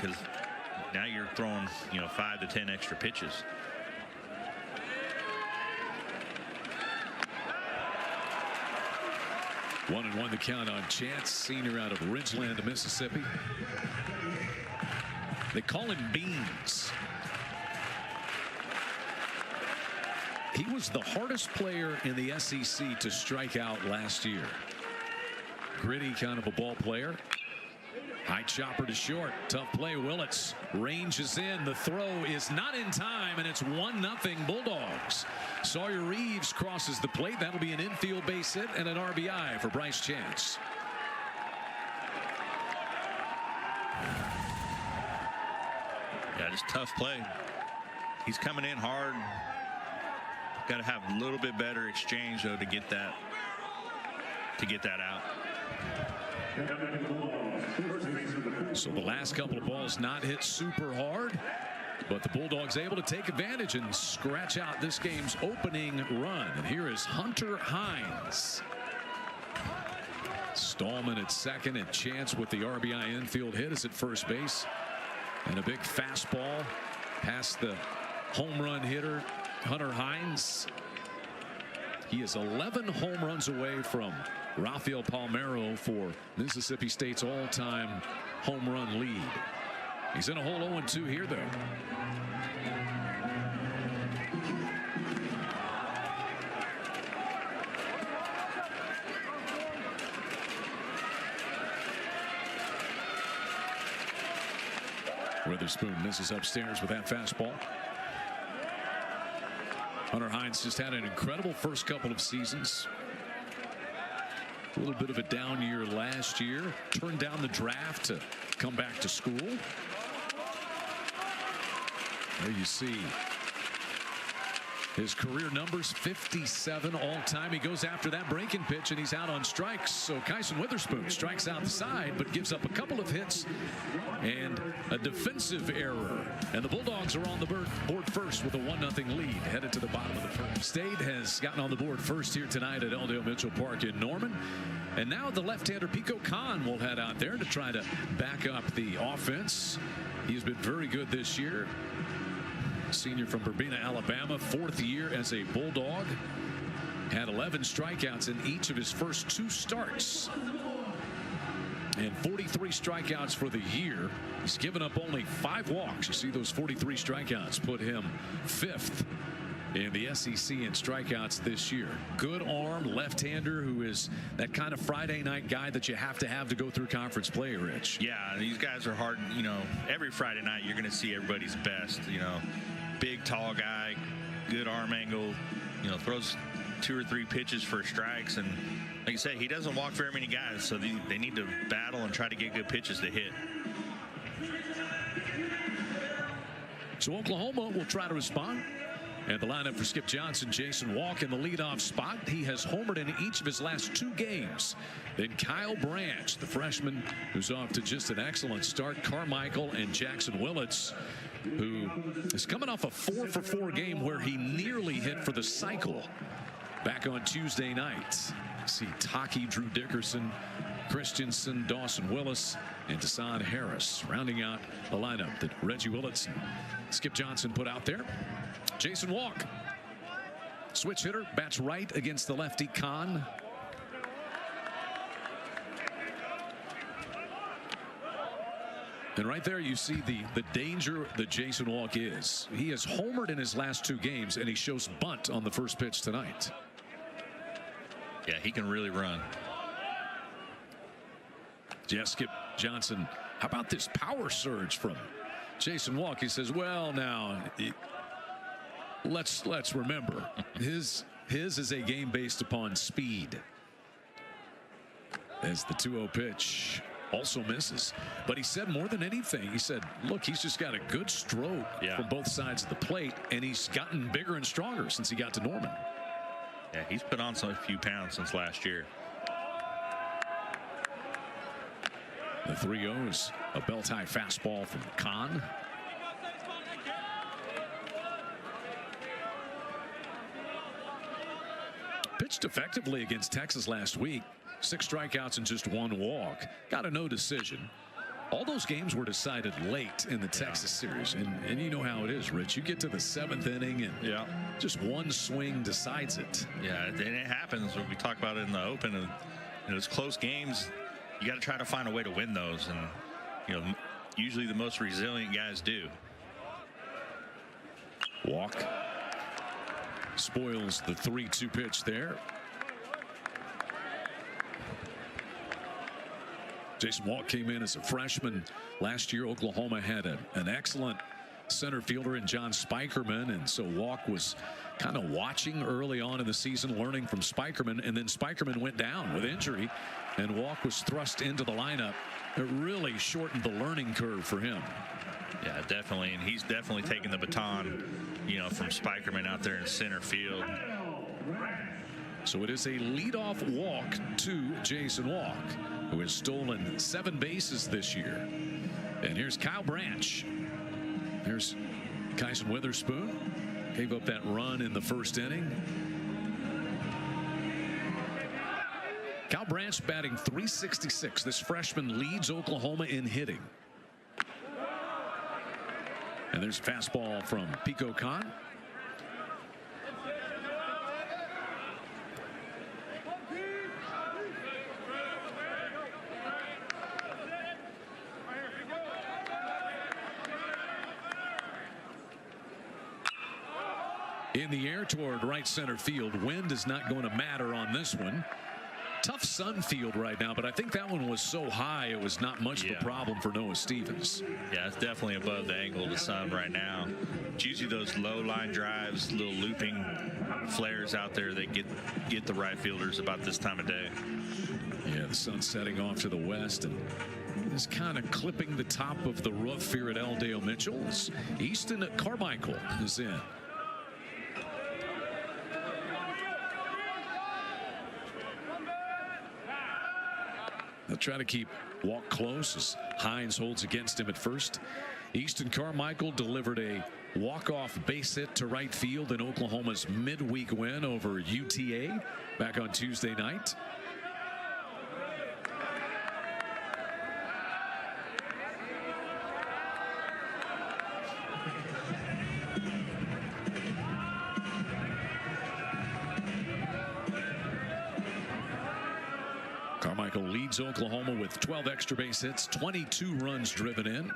because now you're throwing 5 to 10 extra pitches. One and one the count on Chance, senior out of Ridgeland, Mississippi. They call him Beans. He was the hardest player in the SEC to strike out last year. Gritty kind of a ball player. High chopper to short. Tough play. Willits ranges in. The throw is not in time, and it's 1-0 Bulldogs. Sawyer Reeves crosses the plate. That'll be an infield base hit and an RBI for Bryce Chance. Yeah, just tough play. He's coming in hard. Got to have a little bit better exchange though to get that out. So the last couple of balls not hit super hard, but the Bulldogs able to take advantage and scratch out this game's opening run. And here is Hunter Hines. Stallman at second, and Chance with the RBI infield hit is at first base. And a big fastball past the home run hitter Hunter Hines. He is 11 home runs away from Rafael Palmeiro for Mississippi State's all-time home run lead. He's in a hole 0-2 here, though. Witherspoon misses upstairs with that fastball. Hunter Hines just had an incredible first couple of seasons. A little bit of a down year last year. Turned down the draft to come back to school. There you see his career numbers, 57 all-time. He goes after that breaking pitch, and he's out on strikes. So Kyson Witherspoon strikes out the side, but gives up a couple of hits and a defensive error. And the Bulldogs are on the board first with a 1-0 lead, headed to the bottom of the first. State has gotten on the board first here tonight at Eldale Mitchell Park in Norman. And now the left-hander Pico Khan will head out there to try to back up the offense. He's been very good this year. Senior from Burbina, Alabama, 4th year as a Bulldog. Had 11 strikeouts in each of his first 2 starts. And 43 strikeouts for the year. He's given up only 5 walks. You see those 43 strikeouts put him 5th in the SEC in strikeouts this year. Good arm, left-hander who is that kind of Friday night guy that you have to go through conference play, Rich. Yeah, these guys are hard. Every Friday night you're going to see everybody's best. Big, tall guy, good arm angle, throws 2 or 3 pitches for strikes. And like I said, he doesn't walk very many guys, so they need to battle and try to get good pitches to hit. So Oklahoma will try to respond. And the lineup for Skip Johnson, Jason Walk in the leadoff spot. He has homered in each of his last 2 games. Then Kyle Branch, the freshman, who's off to just an excellent start. Carmichael and Jackson Willits, who is coming off a 4-for-4 game where he nearly hit for the cycle back on Tuesday night. See Taki, Drew Dickerson, Christensen, Dawson Willis, and Desan Harris rounding out the lineup that Reggie Willits and Skip Johnson put out there. Jason Walk, switch hitter, bats right against the lefty Khan. And right there you see the danger that Jason Walk is. He has homered in his last 2 games, and he shows bunt on the first pitch tonight. Yeah, he can really run. Yeah, Skip Johnson, how about this power surge from Jason Walk? He says, well, now let's remember his is a game based upon speed. As the 2-0 pitch also misses, but he said more than anything, he said, look, he's just got a good stroke from both sides of the plate, and he's gotten bigger and stronger since he got to Norman. Yeah, he's put on a few pounds since last year. The 3-0s, a belt-high fastball from Khan. Pitched effectively against Texas last week. 6 strikeouts and just 1 walk. Got a no decision. All those games were decided late in the Texas series, and you know how it is, Rich. You get to the 7th inning, and just one swing decides it. Yeah, and it happens when we talk about it in the Open, and those close games, you got to try to find a way to win those, and usually the most resilient guys do. Walk spoils the 3-2 pitch there. Jason Walk came in as a freshman last year. Oklahoma had an excellent center fielder in John Spikerman, and so Walk was kind of watching early on in the season, learning from Spikerman, and then Spikerman went down with injury, and Walk was thrust into the lineup. It really shortened the learning curve for him. Yeah, definitely, and he's definitely taking the baton, from Spikerman out there in center field. So it is a leadoff walk to Jason Walk, who has stolen 7 bases this year. And here's Kyle Branch. Here's Kyson Witherspoon. Gave up that run in the first inning. Kyle Branch batting .366. This freshman leads Oklahoma in hitting. And there's a fastball from Pico Khan. In the air toward right center field. Wind is not going to matter on this one. Tough sun field right now, but I think that one was so high it was not much of a problem for Noah Stevens. Yeah, it's definitely above the angle of the sun right now. It's usually those low line drives, little looping flares out there that get the right fielders about this time of day. Yeah, the sun's setting off to the west and is kind of clipping the top of the roof here at L. Dale Mitchell. Easton Carmichael is in. They'll try to keep Walk close as Hines holds against him at first. Easton Carmichael delivered a walk-off base hit to right field in Oklahoma's midweek win over UTA back on Tuesday night. Carmichael leads Oklahoma with 12 extra base hits, 22 runs driven in.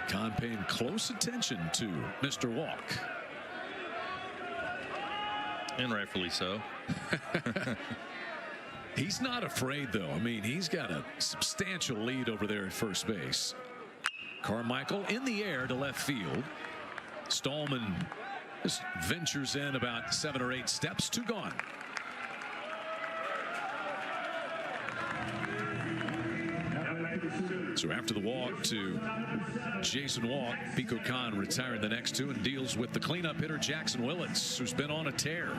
Khan paying close attention to Mr. Walk. And rightfully so. He's not afraid, though. I mean, he's got a substantial lead over there at first base. Carmichael in the air to left field. Stallman just ventures in about 7 or 8 steps. 2 gone. So after the walk to Jason Walk, Pico Khan retiring the next 2 and deals with the cleanup hitter Jackson Willits, who's been on a tear.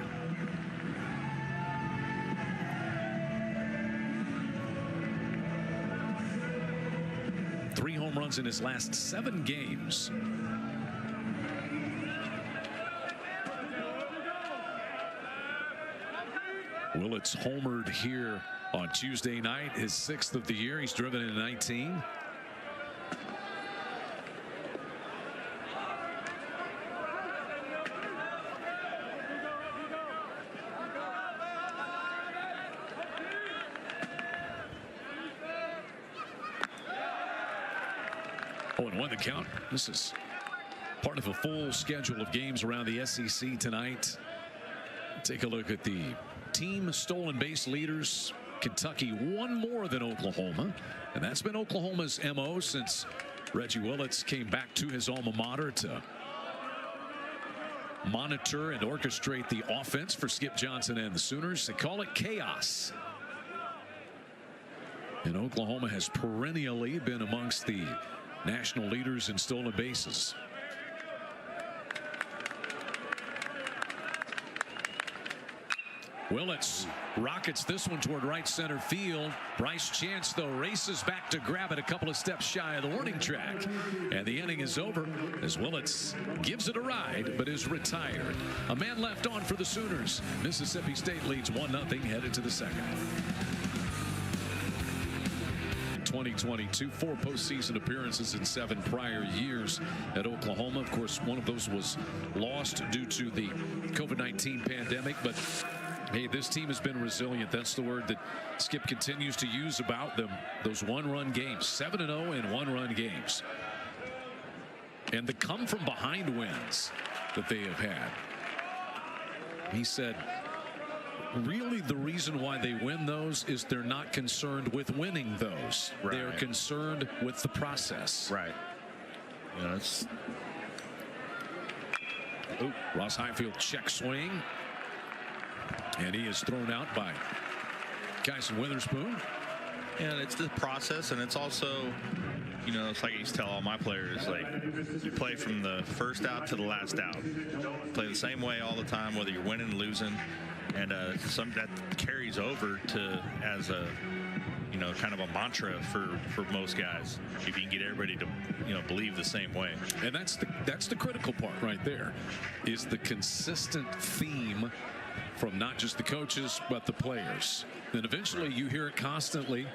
Home runs in his last 7 games. Willits homered here on Tuesday night, his 6th of the year. He's driven in 19. Oh, and 1 the count. This is part of a full schedule of games around the SEC tonight. Take a look at the team stolen base leaders. Kentucky 1 more than Oklahoma, and that's been Oklahoma's MO since Reggie Willits came back to his alma mater to monitor and orchestrate the offense for Skip Johnson and the Sooners. They call it chaos. And Oklahoma has perennially been amongst the national leaders in stolen bases. Willits rockets this one toward right center field. Bryce Chance, though, races back to grab it a couple of steps shy of the warning track. And the inning is over as Willits gives it a ride, but is retired. A man left on for the Sooners. Mississippi State leads 1-0 headed to the second. 2022, 4 postseason appearances in 7 prior years at Oklahoma. Of course, one of those was lost due to the COVID-19 pandemic, but hey, this team has been resilient. That's the word that Skip continues to use about them. Those one-run games, 7-0 in one-run games. And the come-from-behind wins that they have had. He said, really the reason why they win those is they're not concerned with winning those. Right. They're concerned with the process. Right. You know, it's... Oh, Ross Highfield check swing. And he is thrown out by Kyson Witherspoon. And it's the process, and it's also, you know, it's like I used to tell all my players, like, you play from the first out to the last out. Play the same way all the time, whether you're winning or losing. And some that carries over to as a, you know, kind of a mantra for most guys. If you can get everybody to, you know, believe the same way. And that's the critical part right there, is the consistent theme from not just the coaches but the players. Then eventually you hear it constantly,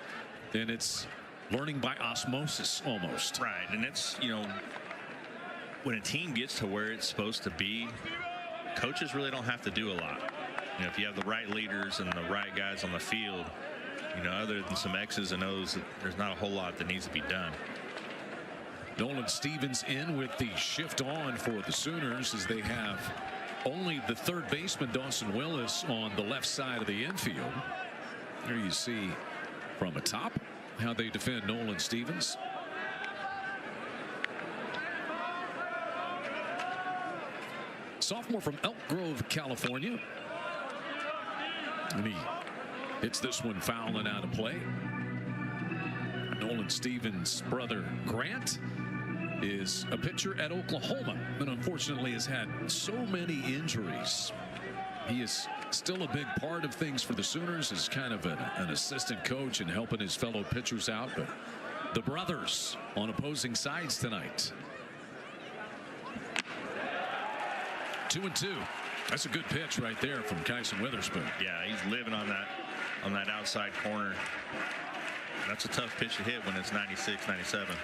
and it's learning by osmosis almost. Right, and it's, you know, when a team gets to where it's supposed to be, coaches really don't have to do a lot. You know, if you have the right leaders and the right guys on the field, you know, other than some X's and O's, there's not a whole lot that needs to be done. Nolan Stevens in with the shift on for the Sooners, as they have only the third baseman Dawson Willis on the left side of the infield. There you see from atop how they defend Nolan Stevens. Sophomore from Elk Grove, California. And he hits this one foul and out of play. Nolan Stevens' brother Grant is a pitcher at Oklahoma, but unfortunately has had so many injuries. He is still a big part of things for the Sooners as kind of an assistant coach and helping his fellow pitchers out. But the brothers on opposing sides tonight. 2-2. That's a good pitch right there from Kyson Witherspoon. Yeah, he's living on that outside corner. That's a tough pitch to hit when it's 96, 97.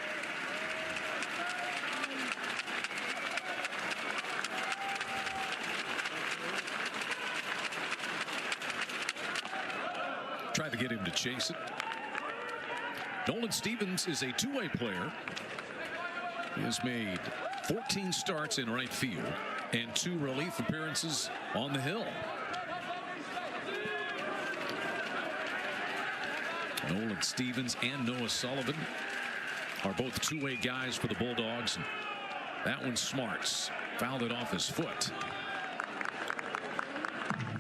Tried to get him to chase it. Nolan Stevens is a two-way player. He has made 14 starts in right field and 2 relief appearances on the hill. Nolan Stevens and Noah Sullivan are both two-way guys for the Bulldogs. And that one Smarts fouled it off his foot.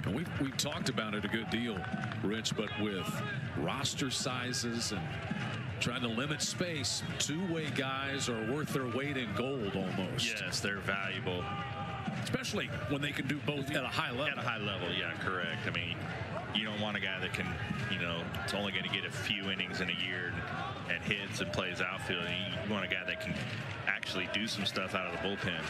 And we've talked about it a good deal, Rich, but with roster sizes and trying to limit space, two-way guys are worth their weight in gold almost. Yes, they're valuable. Especially when they can do both at a high level. At a high level, yeah, correct. I mean, you don't want a guy that can, you know, it's only going to get a few innings in a year and hits and plays outfield. You want a guy that can actually do some stuff out of the bullpen.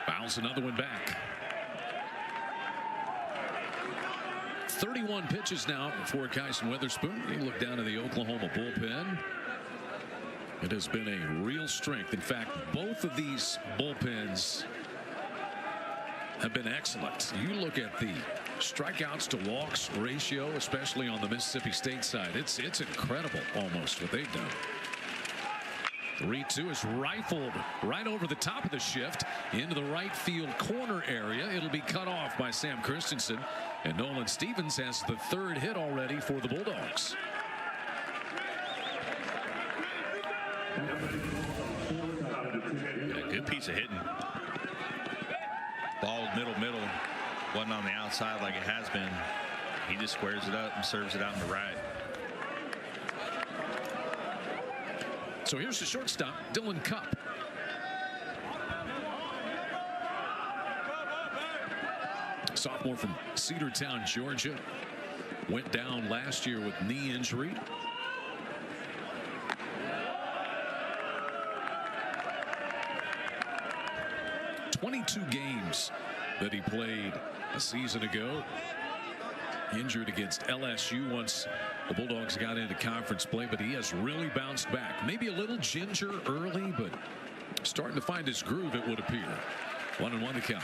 Fouls another one back. 31 pitches now for Kyson Witherspoon. You look down at the Oklahoma bullpen. It has been a real strength. In fact, both of these bullpens have been excellent. You look at the strikeouts to walks ratio, especially on the Mississippi State side. It's incredible almost what they've done. 3-2 is rifled right over the top of the shift into the right field corner area. It'll be cut off by Sam Christensen, and Nolan Stevens has the 3rd hit already for the Bulldogs. Yeah, good piece of hitting. Ball middle. wasn't on the outside like it has been. He just squares it up and serves it out in the right. So here's the shortstop, Dylan Cupp. Sophomore from Cedartown, Georgia. Went down last year with knee injury. "22 games that he played a season ago. Injured against LSU once the Bulldogs got into conference play, but he has really bounced back. Maybe a little ginger early, but starting to find his groove, it would appear. 1-1 to count.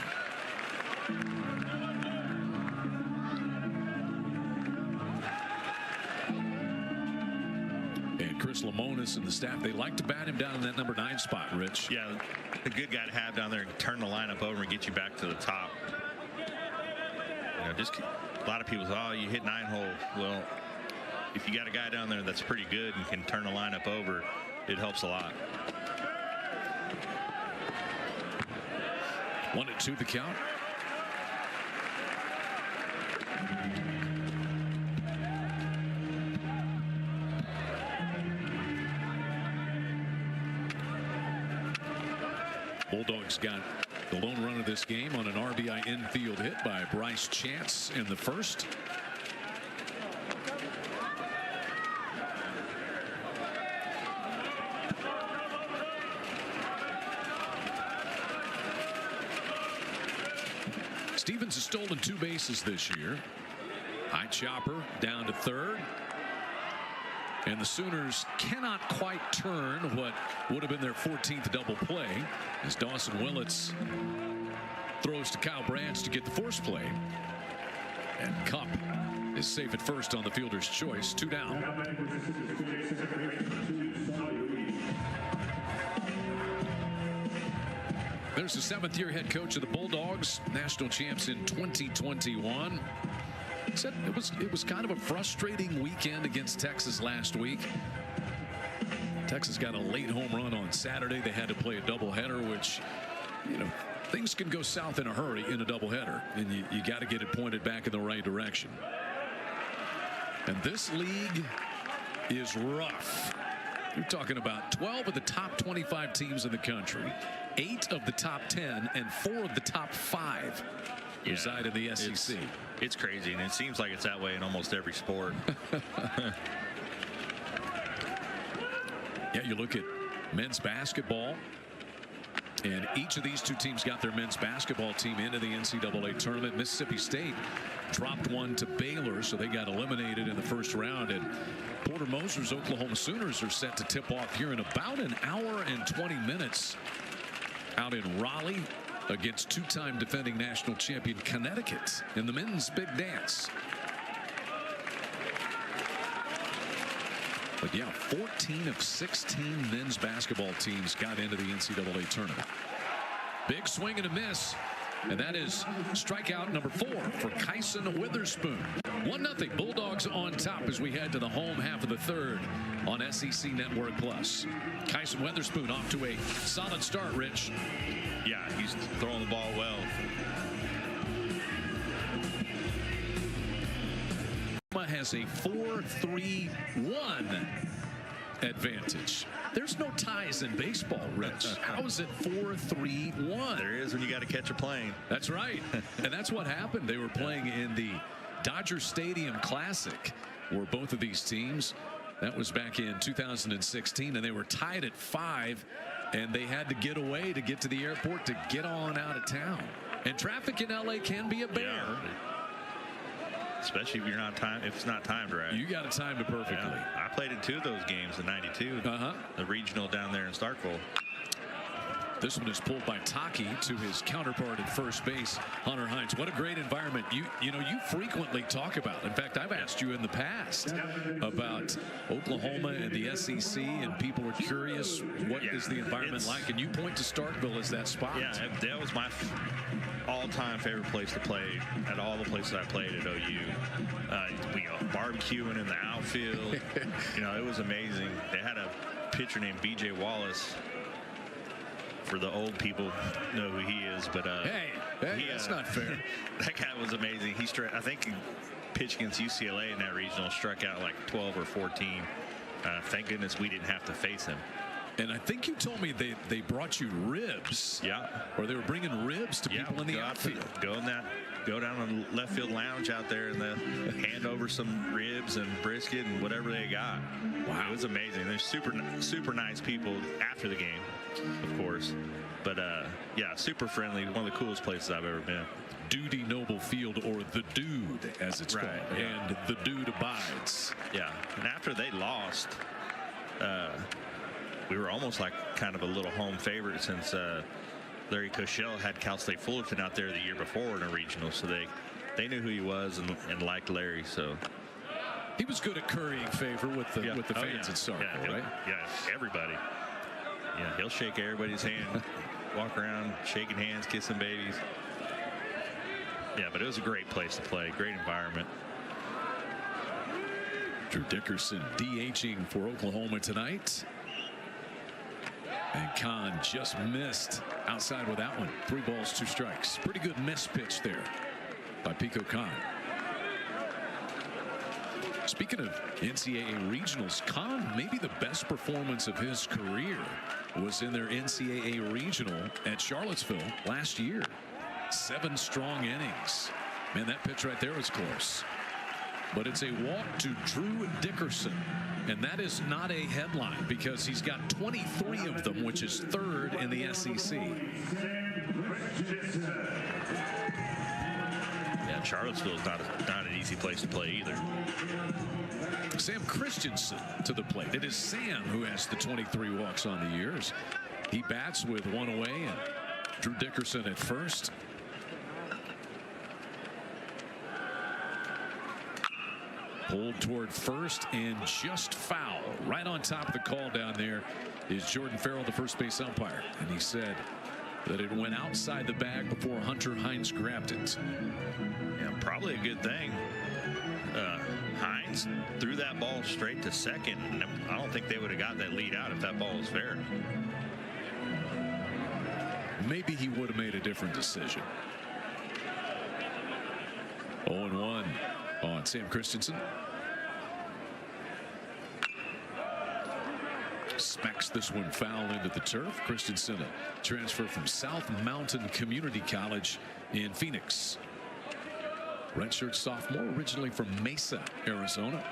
And Chris Lemonis and the staff, they like to bat him down in that number 9 spot, Rich. Yeah, a good guy to have down there and turn the lineup over and get you back to the top. You know, just a lot of people say, oh, you hit 9-hole. Well, if you got a guy down there that's pretty good and can turn the lineup over, it helps a lot. 1-2 the count. Bulldogs got the lone run of this game on an RBI infield hit by Bryce Chance in the first. Stevens has stolen 2 bases this year. High chopper down to third. And the Sooners cannot quite turn what would have been their 14th double play as Dawson Willits throws to Kyle Branch to get the force play. And Cupp is safe at first on the fielder's choice. 2 down. There's the 7th-year head coach of the Bulldogs, national champs in 2021. Said it was kind of a frustrating weekend against Texas last week. Texas got a late home run on Saturday. They had to play a doubleheader, which, you know, things can go south in a hurry in a doubleheader, and you got to get it pointed back in the right direction. And this league is rough. You're talking about 12 of the top 25 teams in the country, 8 of the top 10, and 4 of the top 5 reside in the SEC. It's crazy, and it seems like it's that way in almost every sport. Yeah, you look at men's basketball, and each of these 2 teams got their men's basketball team into the NCAA tournament. Mississippi State dropped one to Baylor, so they got eliminated in the first round. And Porter Moser's Oklahoma Sooners are set to tip off here in about an hour and 20 minutes out in Raleigh against 2-time defending national champion Connecticut in the men's big dance. But yeah, 14 of 16 men's basketball teams got into the NCAA tournament. Big swing and a miss, and that is strikeout number 4 for Kyson Witherspoon. 1-0 Bulldogs on top as we head to the home half of the third on SEC Network Plus. Kyson Witherspoon off to a solid start, Rich. Yeah, he's throwing the ball well. Has a 4-3-1 advantage. There's no ties in baseball, Rich. How is it 4-3-1? There is when you got to catch a plane. That's right. And that's what happened. They were playing in the Dodger Stadium Classic, where both of these teams, that was back in 2016, and they were tied at 5, and they had to get away to get to the airport to get on out of town. And traffic in LA can be a bear. Yeah. Especially if you're not if it's not timed right. You got to time it perfectly. Yeah. I played in 2 of those games in '92. The regional down there in Starkville. This one is pulled by Taki to his counterpart at first base, Hunter Hines. What a great environment. You know, you frequently talk about. In fact, I've asked you in the past about Oklahoma and the SEC, and people are curious, what is the environment like? And you point to Starkville as that spot. Yeah, that was my all-time favorite place to play at all the places I played at OU. Barbecuing in the outfield. You know, it was amazing. They had a pitcher named B.J. Wallace. For the old people know who he is, but hey, Hey, that's not fair. That guy was amazing. I think he pitched against UCLA in that regional, struck out like 12 or 14. Thank goodness we didn't have to face him. And I think you told me they brought you ribs. Yeah. Or they were bringing ribs to people in the outfield. Go down on the left field lounge out there and hand over some ribs and brisket and whatever they got. Wow. It was amazing. They're super nice people after the game, of course. But yeah, super friendly. One of the coolest places I've ever been. Dudy Noble Field, or the Dude, as it's called. Yeah. And the Dude abides. Yeah. And after they lost, we were almost like kind of a little home favorite since Larry Koshel had Cal State Fullerton out there the year before in a regional, so they knew who he was and liked Larry. So he was good at currying favor with the fans at Sarko, right? Yeah, everybody. Yeah, he'll shake everybody's hand, walk around shaking hands, kissing babies. Yeah, but it was a great place to play, great environment. Drew Dickerson DHing for Oklahoma tonight. And Kahn just missed outside with that one. 3 balls, 2 strikes. Pretty good miss pitch there by Pico Kahn. Speaking of NCAA regionals, Kahn, maybe the best performance of his career was in their NCAA regional at Charlottesville last year. 7 strong innings. Man, that pitch right there was close. But it's a walk to Drew Dickerson. And that is not a headline because he's got 23 of them, which is 3rd in the SEC. Yeah, Charlottesville is not an easy place to play either. Sam Christensen to the plate. It is Sam who has the 23 walks on the years. He bats with 1 away, and Drew Dickerson at first. Pulled toward first and just foul. Right on top of the call down there is Jordan Farrell, the first base umpire. And he said that it went outside the bag before Hunter Hines grabbed it. Yeah, probably a good thing. Hines threw that ball straight to second. And I don't think they would have got that lead out if that ball was fair. Maybe he would have made a different decision. 0-1 on Sam Christensen. Smacks this one foul into the turf. Christensen, a transfer from South Mountain Community College in Phoenix. Redshirt sophomore, originally from Mesa, Arizona.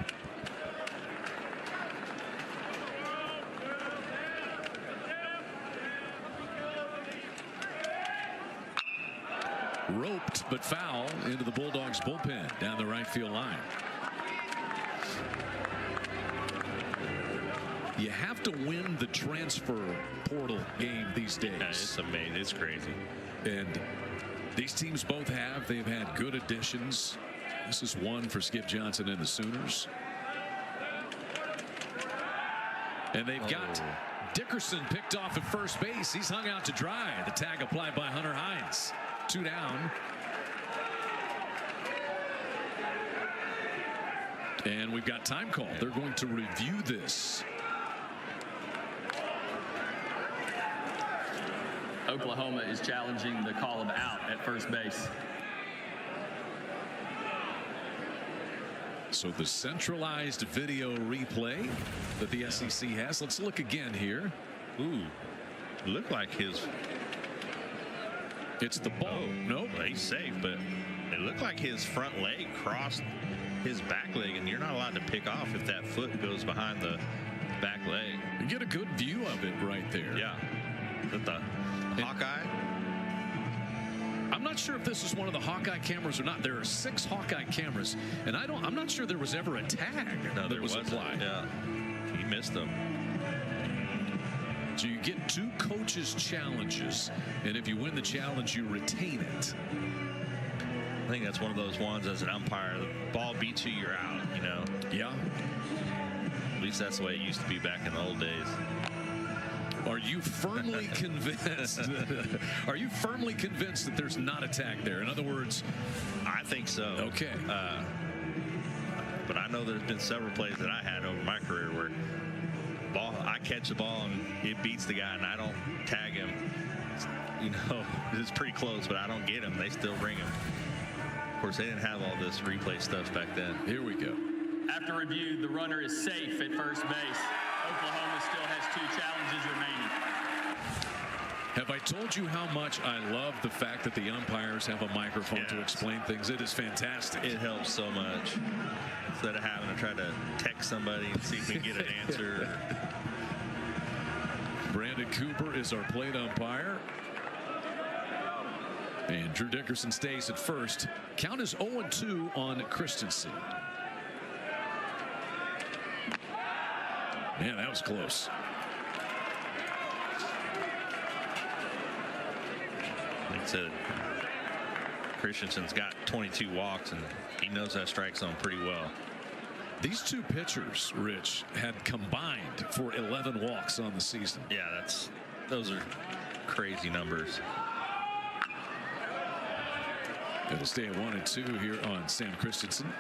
Roped but foul into the Bulldogs bullpen down the right field line. You have to win the transfer portal game these days. Yeah, it's amazing. It's crazy. And these teams both have. They've had good additions. This is one for Skip Johnson and the Sooners. And they've got Dickerson picked off at first base. He's hung out to dry. The tag applied by Hunter Hines. 2 down. And we've got time call. They're going to review this. Oklahoma is challenging the call of out at first base. So the centralized video replay that the SEC has. Let's look again here. Ooh, looked like his. It's the ball. Nope. Well, he's safe, but it looked like his front leg crossed his back leg, and you're not allowed to pick off if that foot goes behind the back leg. You get a good view of it right there. Yeah. With the Hawkeye. I'm not sure if this is one of the Hawkeye cameras or not. There are 6 Hawkeye cameras, and I'm not sure there was ever a tag that was applied. Yeah. He missed them. So you get 2 coaches' challenges, and if you win the challenge, you retain it. I think that's one of those ones as an umpire, the ball beats you, you're out, you know. Yeah. At least that's the way it used to be back in the old days. Are you firmly convinced? Are you firmly convinced that there's not a tag there? In other words, I think so. Okay. But I know there's been several plays that I had over my career where I catch the ball and it beats the guy and I don't tag him. it's pretty close, but I don't get them. They still bring them. Of course, they didn't have all this replay stuff back then. Here we go. After review, the runner is safe at first base. Oklahoma still has 2 challenges remaining. Have I told you how much I love the fact that the umpires have a microphone to explain things? It is fantastic. It helps so much. Instead of having to try to text somebody and see if we can get an answer. Brandon Cooper is our plate umpire. And Drew Dickerson stays at first. Count is 0-2 on Christensen. Man, that was close. Like I said, Christensen's got 22 walks, and he knows that strike zone pretty well. These 2 pitchers, Rich, had combined for 11 walks on the season. Yeah, those are crazy numbers. It'll stay at 1-2 here on Sam Christensen.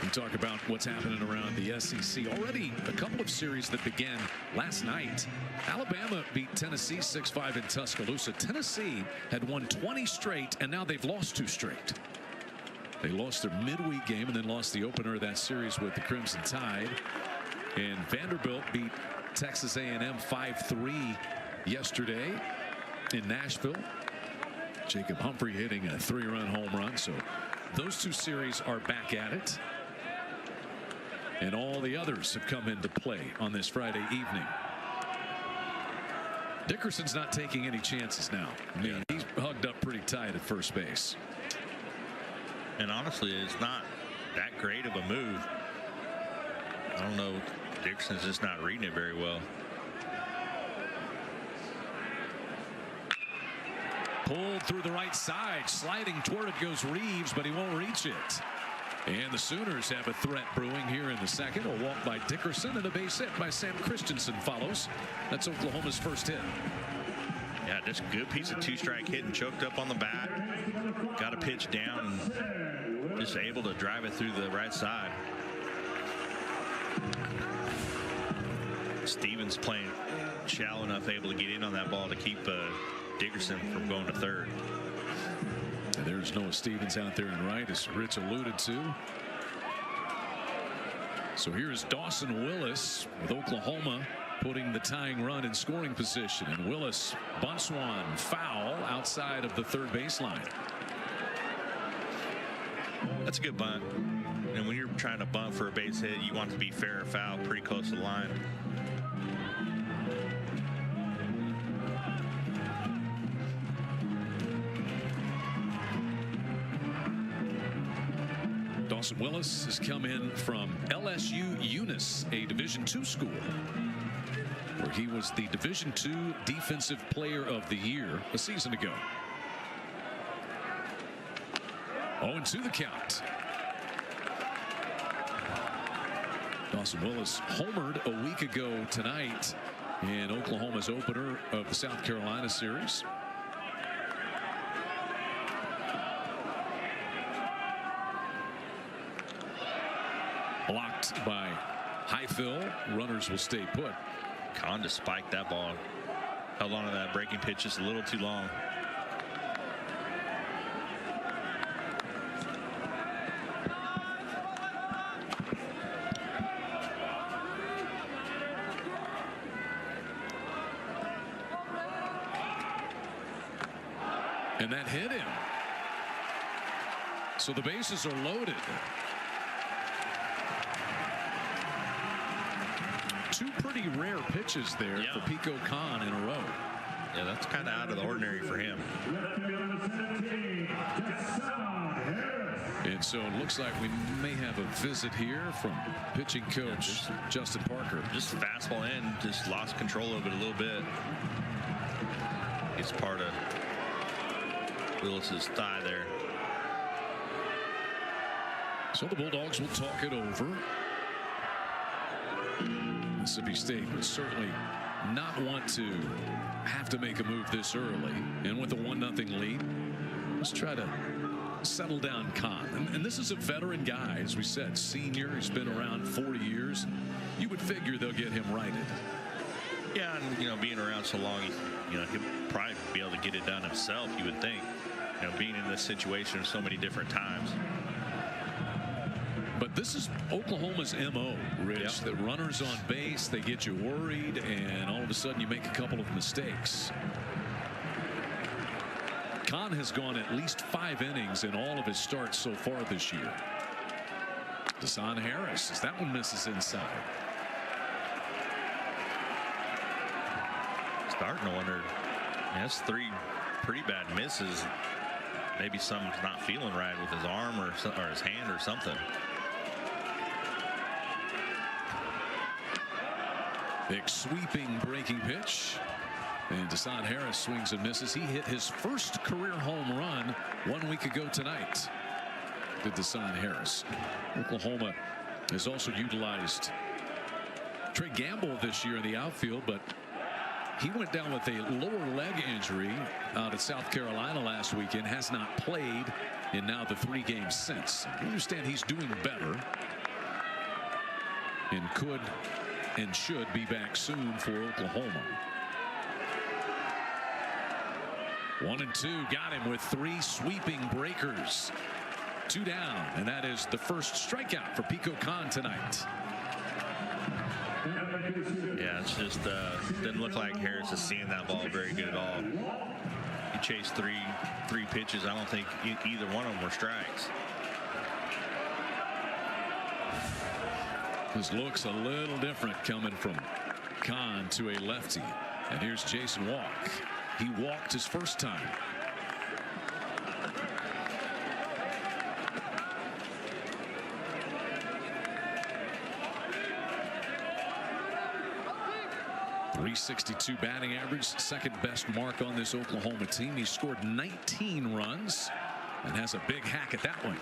We talk about what's happening around the SEC. Already a couple of series that began last night. Alabama beat Tennessee 6-5 in Tuscaloosa. Tennessee had won 20 straight, and now they've lost 2 straight. They lost their midweek game and then lost the opener of that series with the Crimson Tide. And Vanderbilt beat Texas A&M 5-3 yesterday in Nashville. Jacob Humphrey hitting a 3-run home run. So those 2 series are back at it. And all the others have come into play on this Friday evening. Dickerson's not taking any chances now. I mean, he's hugged up pretty tight at first base. And honestly, it's not that great of a move. I don't know. Dickerson's just not reading it very well. Pulled through the right side. Sliding toward it goes Reeves, but he won't reach it. And the Sooners have a threat brewing here in the second. A walk by Dickerson and a base hit by Sam Christensen follows. That's Oklahoma's first hit. Yeah, just a good piece of 2-strike hitting, choked up on the bat. Got a pitch down and just able to drive it through the right side. Stevens playing shallow enough, able to get in on that ball to keep Dickerson from going to third. And there's Noah Stevens out there in right, as Rich alluded to. So here's Dawson Willis with Oklahoma putting the tying run in scoring position. And Willis bunts one foul outside of the third baseline. That's a good bunt. And when you're trying to bunt for a base hit, you want it to be fair or foul, pretty close to the line. Dawson Willis has come in from LSU Eunice, a Division II school, where he was the Division II Defensive Player of the Year a season ago. 0-2 the count. Dawson Willis homered a week ago tonight in Oklahoma's opener of the South Carolina series. Blocked by Highfill. Runners will stay put. Kahn just spiked that ball. Held on to that breaking pitch just a little too long. And that hit him. So the bases are loaded. Two pretty rare pitches there for Pico Kahn in a row. Yeah, that's kind of out of the ordinary for him. And so it looks like we may have a visit here from pitching coach Justin Parker. Just fastball in, just lost control of it a little bit. It's part of Willis's thigh there. So the Bulldogs will talk it over. Mississippi State would certainly not want to have to make a move this early. And with a 1-0 lead, let's try to settle down Kahn. And this is a veteran guy, as we said, senior. He's been around 40 years. You would figure they'll get him righted. Yeah, and being around so long, he'll probably be able to get it done himself. You would think, being in this situation so many different times. But this is Oklahoma's MO, Rich. Yep. The runners on base, they get you worried, and all of a sudden you make a couple of mistakes. Kahn has gone at least 5 innings in all of his starts so far this year. Dasan Harris, as that one misses inside. Starting to wonder, that's 3 pretty bad misses. Maybe something's not feeling right with his arm or his hand or something. Big sweeping breaking pitch. And Dasan Harris swings and misses. He hit his first career home run 1 week ago tonight. Did Dasan Harris. Oklahoma has also utilized Trey Gamble this year in the outfield, but he went down with a lower leg injury out at South Carolina last weekend. Has not played in now the 3 games since. I understand he's doing better and could and should be back soon for Oklahoma. 1-2, got him with 3 sweeping breakers. 2 down, and that is the first strikeout for Pico Kahn tonight. Yeah, it's just didn't look like Harris is seeing that ball very good at all. He chased three pitches. I don't think either one of them were strikes. This looks a little different coming from Kahn to a lefty. And here's Jason Walk. He walked his first time. .362 batting average, second best mark on this Oklahoma team. He scored 19 runs and has a big hack at that one.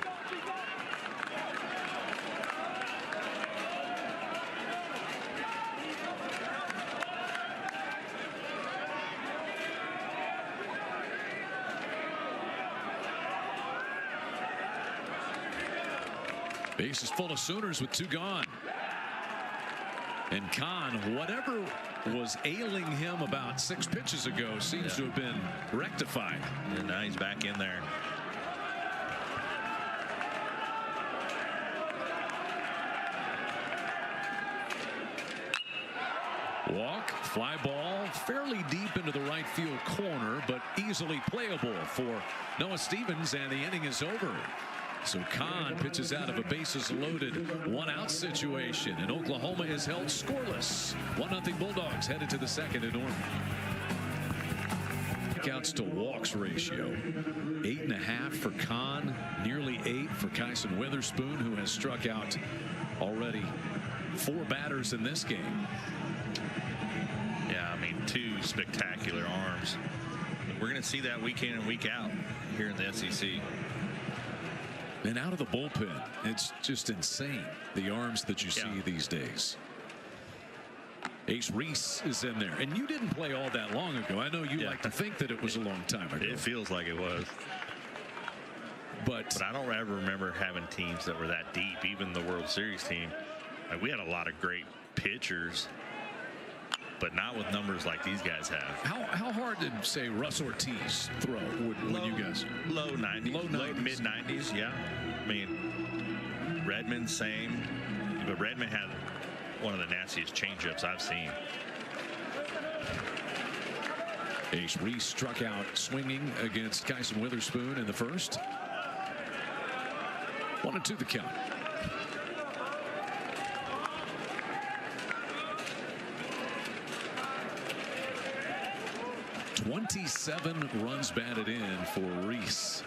Base is full of Sooners with 2 gone. And Kahn, whatever was ailing him about 6 pitches ago, seems to have been rectified. And now he's back in there. Walk, fly ball, fairly deep into the right field corner, but easily playable for Noah Stevens, and the inning is over. So Kahn pitches out of a bases loaded 1-out situation, and Oklahoma is held scoreless. 1-0 Bulldogs headed to the second at Norman. Strikeouts to walks ratio 8.5 for Kahn, nearly 8 for Kyson Witherspoon, who has struck out already 4 batters in this game. Yeah, I mean, 2 spectacular arms. We're going to see that week in and week out here in the SEC. And out of the bullpen, it's just insane, the arms that you see these days. Ace Reese is in there, and you didn't play all that long ago. I know you like to think that it was a long time ago. It feels like it was. But I don't ever remember having teams that were that deep, even the World Series team. Like, we had a lot of great pitchers, but not with numbers like these guys have. How hard did, say, Russ Ortiz throw when you guys? Low 90s. Mid 90s, yeah. I mean, Redmond, same. But Redmond had one of the nastiest changeups I've seen. Ace Reese struck out swinging against Kyson Witherspoon in the first. 1-2 the count. .27 runs batted in for Reese.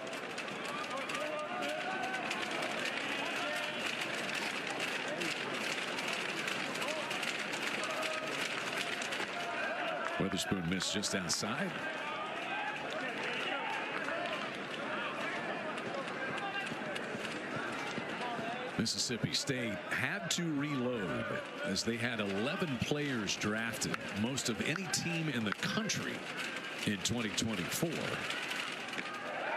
Witherspoon missed just outside. Mississippi State had to reload as they had 11 players drafted, most of any team in the country in 2024.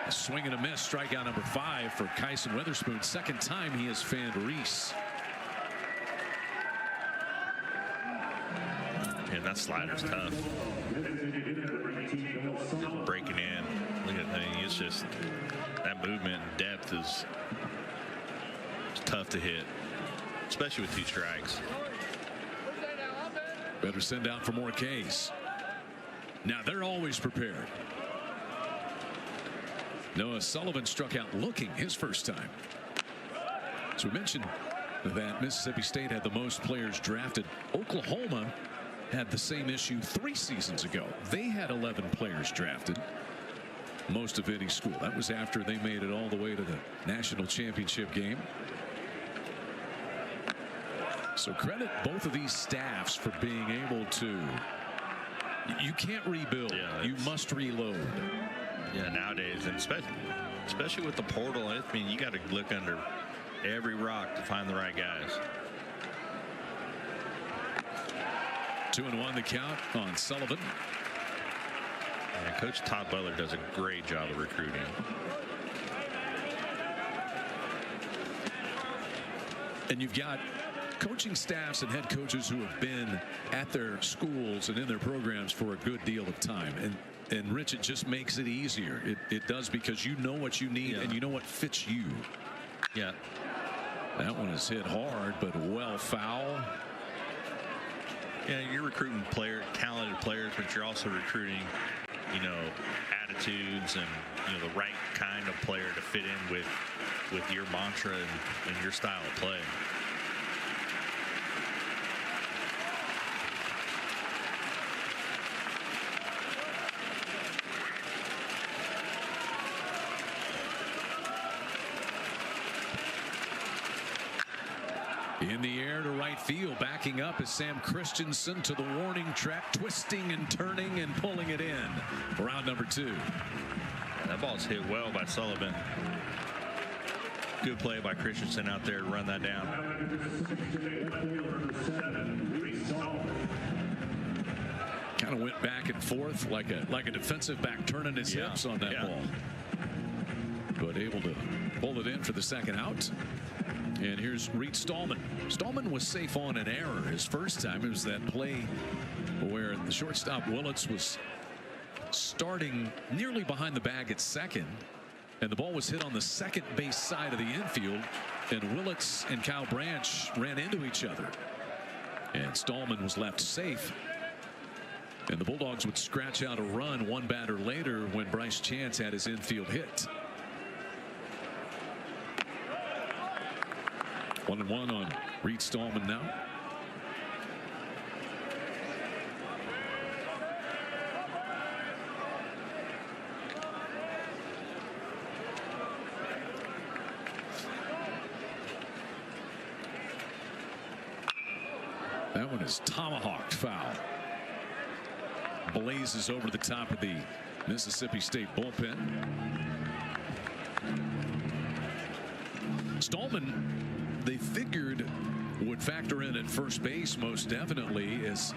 A swing and a miss, strikeout number 5 for Kyson Witherspoon. Second time he has fanned Reese. And that slider's tough. Breaking in. Look at that. It's just that movement and depth is tough to hit, especially with 2 strikes. Better send out for more Ks. Now they're always prepared. Noah Sullivan struck out looking his first time. So we mentioned that Mississippi State had the most players drafted. Oklahoma had the same issue 3 seasons ago. They had 11 players drafted, most of any school. That was after they made it all the way to the national championship game. So credit both of these staffs for being able to. You can't rebuild. Yeah, you must reload. Yeah, nowadays, and especially with the portal, I mean, you got to look under every rock to find the right guys. 2-1 the count on Sullivan. And Coach Todd Butler does a great job of recruiting. And you've got coaching staffs and head coaches who have been at their schools and in their programs for a good deal of time. And Rich, it just makes it easier. It does, because you know what you need and you know what fits you. Yeah. That one is hit hard, but well foul. Yeah, you're recruiting talented players, but you're also recruiting, attitudes and, the right kind of player to fit in with your mantra and your style of play. In the air to right field, backing up is Sam Christensen to the warning track, twisting and turning and pulling it in for round number 2. That ball's hit well by Sullivan. Good play by Christensen out there to run that down. Kind of went back and forth like a defensive back, turning his hips on that ball. But able to pull it in for the second out. And here's Reed Stallman. Stallman was safe on an error his first time. It was that play where the shortstop Willits was starting nearly behind the bag at second, and the ball was hit on the second base side of the infield, and Willits and Kyle Branch ran into each other, and Stallman was left safe. And the Bulldogs would scratch out a run one batter later when Bryce Chance had his infield hit. 1-1 on Reed Stallman now. That one is tomahawked foul. Blazes over the top of the Mississippi State bullpen. Stallman, they figured, would factor in at first base most definitely, as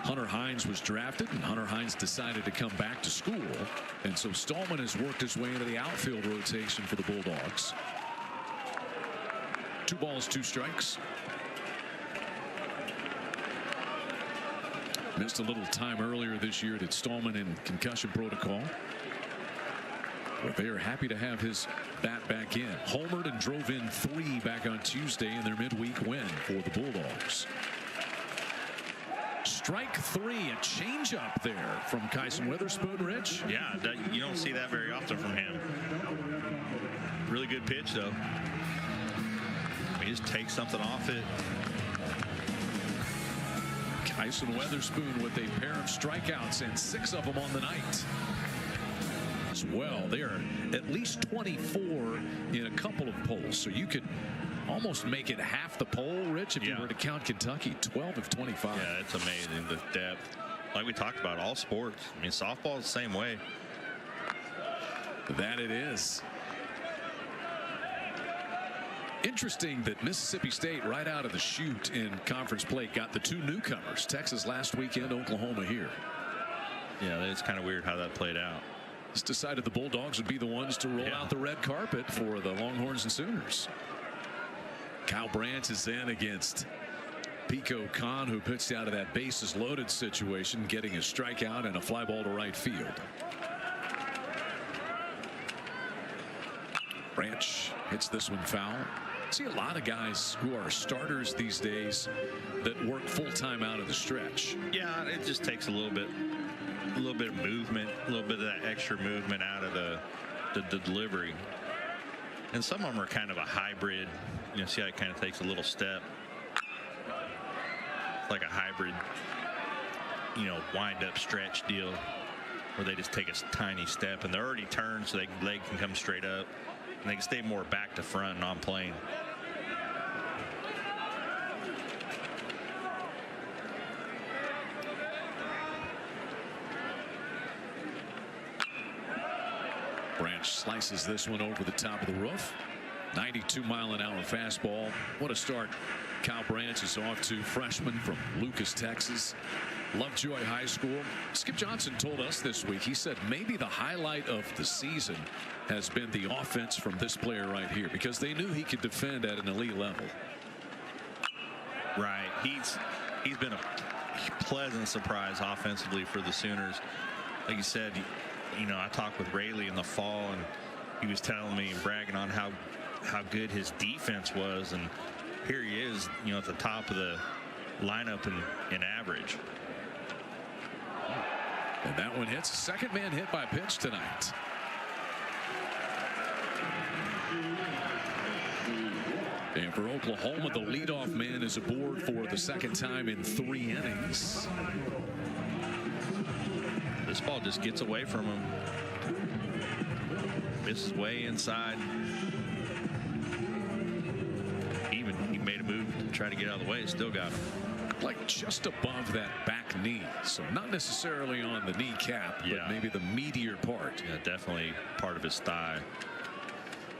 Hunter Hines was drafted and Hunter Hines decided to come back to school, and so Stallman has worked his way into the outfield rotation for the Bulldogs. 2 balls, 2 strikes. Missed a little time earlier this year at Stallman in concussion protocol. But they are happy to have his bat back in. Homered and drove in 3 back on Tuesday in their midweek win for the Bulldogs. Strike 3, a changeup there from Kyson Witherspoon, Rich. Yeah, you don't see that very often from him. Really good pitch, though. He just takes something off it. Kyson Witherspoon with a pair of strikeouts and 6 of them on the night. As well, they are at least 24 in a couple of polls, so you could almost make it half the poll, Rich, if you were to count Kentucky. 12 of 25. Yeah, it's amazing, the depth. Like we talked about, all sports. I mean, softball is the same way. That it is. Interesting that Mississippi State, right out of the chute in conference play, got the 2 newcomers. Texas last weekend, Oklahoma here. Yeah, it's kind of weird how that played out. It's decided the Bulldogs would be the ones to roll out the red carpet for the Longhorns and Sooners. Kyle Branch is in against Pico Kahn, who pitched out of that bases loaded situation, getting a strikeout and a fly ball to right field. Branch hits this one foul. See a lot of guys who are starters these days that work full-time out of the stretch. Yeah, it just takes a little bit of movement, a little bit of that extra movement out of the delivery. And some of them are kind of a hybrid. You know, see how it kind of takes a little step. It's like a hybrid, you know, wind-up stretch deal where they just take a tiny step and they're already turned, so the leg can come straight up and they can stay more back to front and on plane. Branch slices this one over the top of the roof. 92-mile-an-hour fastball. What a start Kyle Branch is off to. Freshman from Lucas, Texas. Lovejoy High School. Skip Johnson told us this week, he said maybe the highlight of the season has been the offense from this player right here, because they knew he could defend at an elite level. Right. He's been a pleasant surprise offensively for the Sooners. Like you said, you know, I talked with Rayleigh in the fall, and he was telling me and bragging on how good his defense was, and here he is, you know, at the top of the lineup in average. And that one hits. Second man hit by pitch tonight. And for Oklahoma, the leadoff man is aboard for the second time in 3 innings. This ball just gets away from him. This is way inside. Even he made a move to try to get out of the way. Still got him. Like just above that back knee. So not necessarily on the kneecap, but Yeah. maybe the meatier part. Yeah, definitely part of his thigh.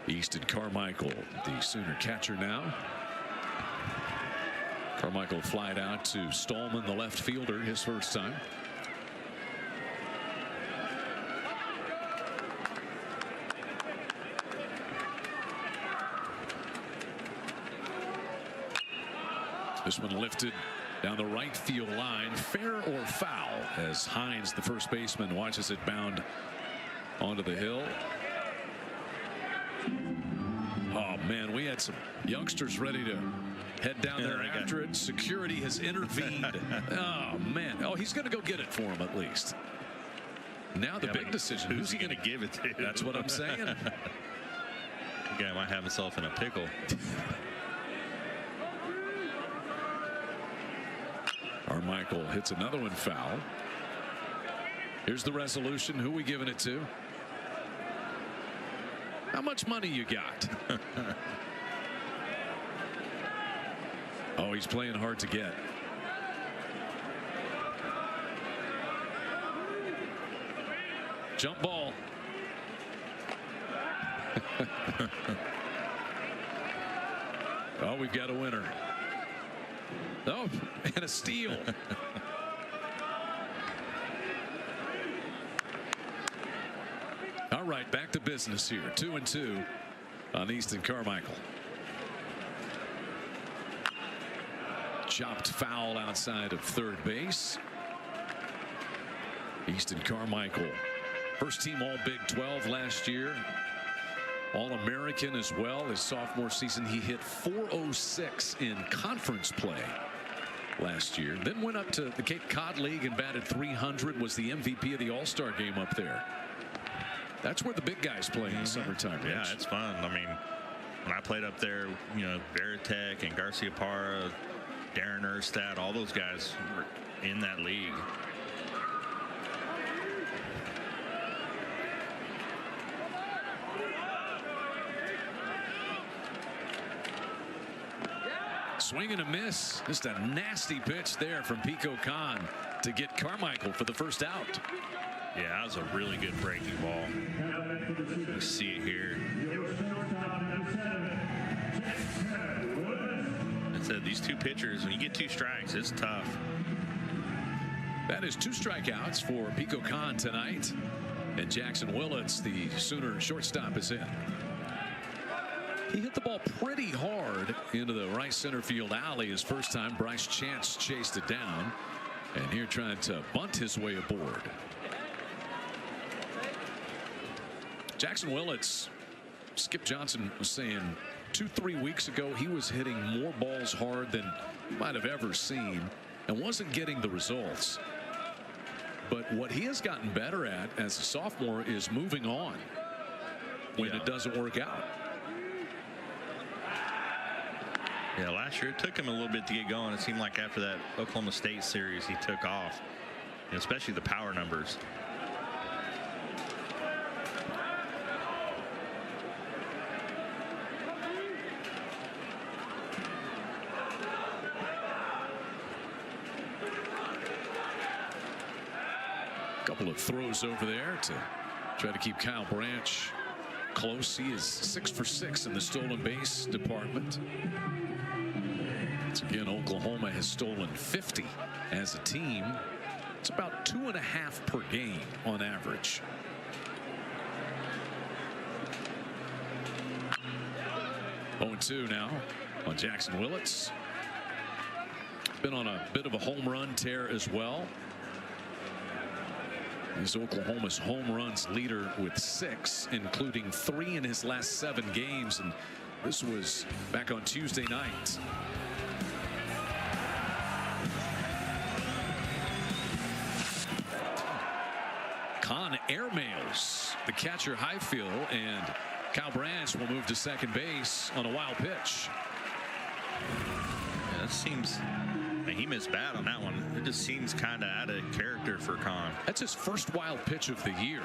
Easton Carmichael, the Sooner catcher now. Carmichael flied out to Stallman, the left fielder, his first time. This one lifted down the right field line. Fair or foul, as Hines, the first baseman, watches it bound onto the hill. Oh man, we had some youngsters ready to head down there after it. Security has intervened. Oh man. Oh, he's going to go get it for him at least. Now the big decision. Who's he going to give it to? That's what I'm saying. The guy might have himself in a pickle. Carmichael hits another one foul. Here's the resolution. Who we giving it to? How much money you got? Oh, he's playing hard to get. Jump ball. Oh, we've got a winner. Oh, and a steal. All right, back to business here. 2-2 on Easton Carmichael. Chopped foul outside of third base. Easton Carmichael, first team All Big 12 last year. All-American as well. His sophomore season, he hit .406 in conference play last year. Then went up to the Cape Cod League and batted .300. Was the MVP of the All-Star game up there. That's where the big guys play in the summertime. Yeah, it's fun. I mean, when I played up there, you know, Veritek and Garcia Parra, Darren Erstad, all those guys were in that league. Swing and a miss. Just a nasty pitch there from Pico Kahn to get Carmichael for the first out. Yeah, that was a really good breaking ball. You see it here. I said these two pitchers, when you get 2 strikes, it's tough. That is 2 strikeouts for Pico Kahn tonight. And Jackson Willits, the Sooner shortstop, is in. He hit the ball pretty hard into the right center field alley his first time. Bryce Chance chased it down, and here trying to bunt his way aboard. Jackson Willits, Skip Johnson was saying 2-3 weeks ago he was hitting more balls hard than you might have ever seen and wasn't getting the results. But what he has gotten better at as a sophomore is moving on when it doesn't work out. Yeah, last year it took him a little bit to get going. It seemed like after that Oklahoma State series he took off, especially the power numbers. Couple of throws over there to try to keep Kyle Branch close. He is 6 for 6 in the stolen base department. Once again, Oklahoma has stolen 50 as a team. It's about 2.5 per game on average. Oh, 2 now on Jackson Willits. Been on a bit of a home run tear as well. He's Oklahoma's home runs leader with 6, including 3 in his last 7 games, and this was back on Tuesday night. Kahn airmails the catcher Highfield, and Kyle Branch will move to second base on a wild pitch. Yeah, that seems. He missed bad on that one. It just seems kind of out of character for Kahn. That's his first wild pitch of the year.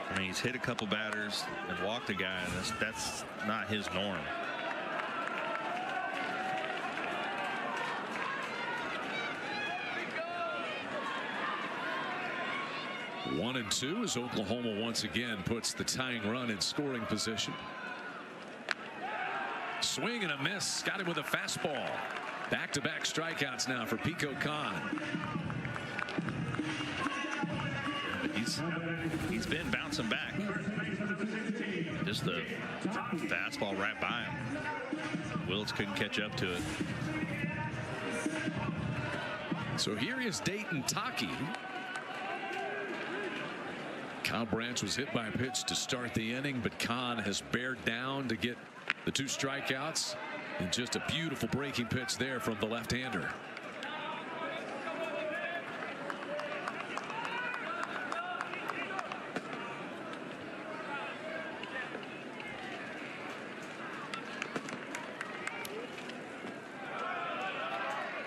I mean, he's hit a couple batters and walked a guy, and that's not his norm. One and 2 as Oklahoma once again puts the tying run in scoring position. Swing and a miss. Got him with a fastball. Back-to-back strikeouts now for Pico Kahn. He's been bouncing back. Just the fastball right by him. Willits couldn't catch up to it. So here is Dayton Taki. Kyle Branch was hit by a pitch to start the inning, but Kahn has bared down to get the 2 strikeouts, and just a beautiful breaking pitch there from the left-hander.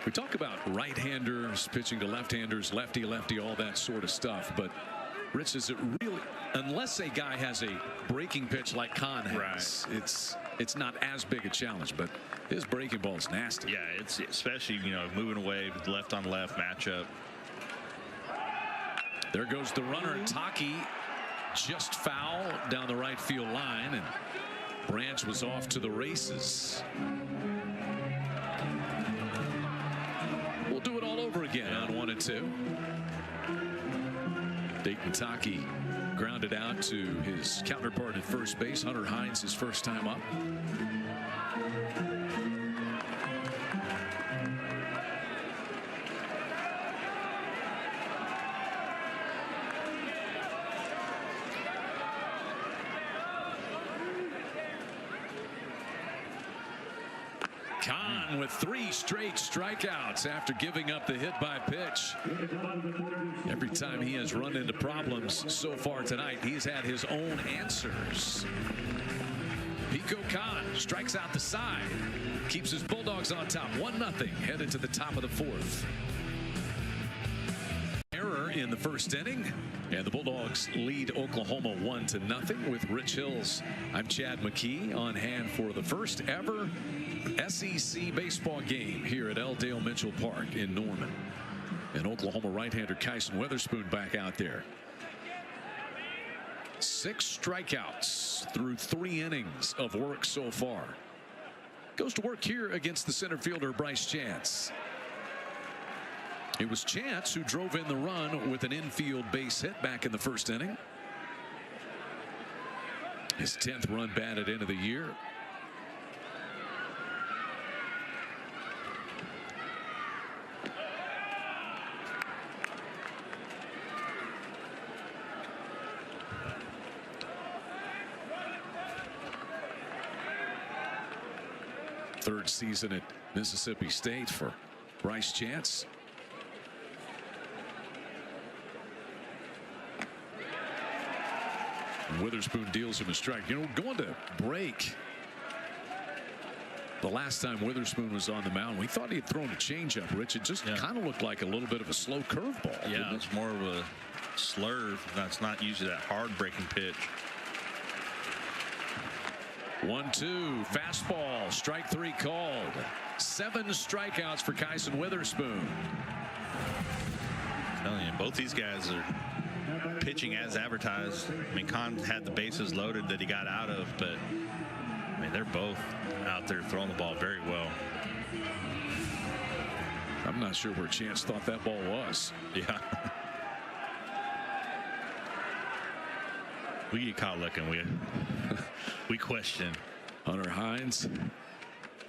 We talk about right-handers pitching to left-handers, lefty-lefty, all that sort of stuff, but Rich, is it really, unless a guy has a breaking pitch like Kahn has, right, it's not as big a challenge, but his breaking ball is nasty. Yeah, it's especially, moving away with left on left matchup. There goes the runner. Taki just foul down the right field line, and Branch was off to the races. We'll do it all over again on 1 and 2. Dayton Taki grounded out to his counterpart at first base. Hunter Hines, his first time up. Kahn with 3 straight strikeouts after giving up the hit by pitch. Every time he has run into problems so far tonight, he's had his own answers. Pico Kahn strikes out the side, keeps his Bulldogs on top 1-0 headed to the top of the 4th. Error in the first inning, and the Bulldogs lead Oklahoma 1-0 with Rich Hills. I'm Chad McKee on hand for the first ever SEC baseball game here at L. Dale Mitchell Park in Norman. And Oklahoma right-hander Kyson Witherspoon back out there. 6 strikeouts through 3 innings of work so far. Goes to work here against the center fielder Bryce Chance. It was Chance who drove in the run with an infield base hit back in the first inning. His 10th run batted into the year. Third season at Mississippi State for Bryce Chance. Witherspoon deals him a strike. You know, going to break. The last time Witherspoon was on the mound, we thought he had thrown a changeup, Rich. It just kind of looked like a little bit of a slow curveball. Yeah, it's more of a slurve. That's not usually that hard breaking pitch. 1-2, fastball, strike 3 called. 7 strikeouts for Kyson Witherspoon. I'm telling you, both these guys are pitching as advertised. I mean, Kahn had the bases loaded that he got out of, but I mean, they're both out there throwing the ball very well. I'm not sure where Chance thought that ball was. Yeah. We get caught looking. We question. Hunter Hines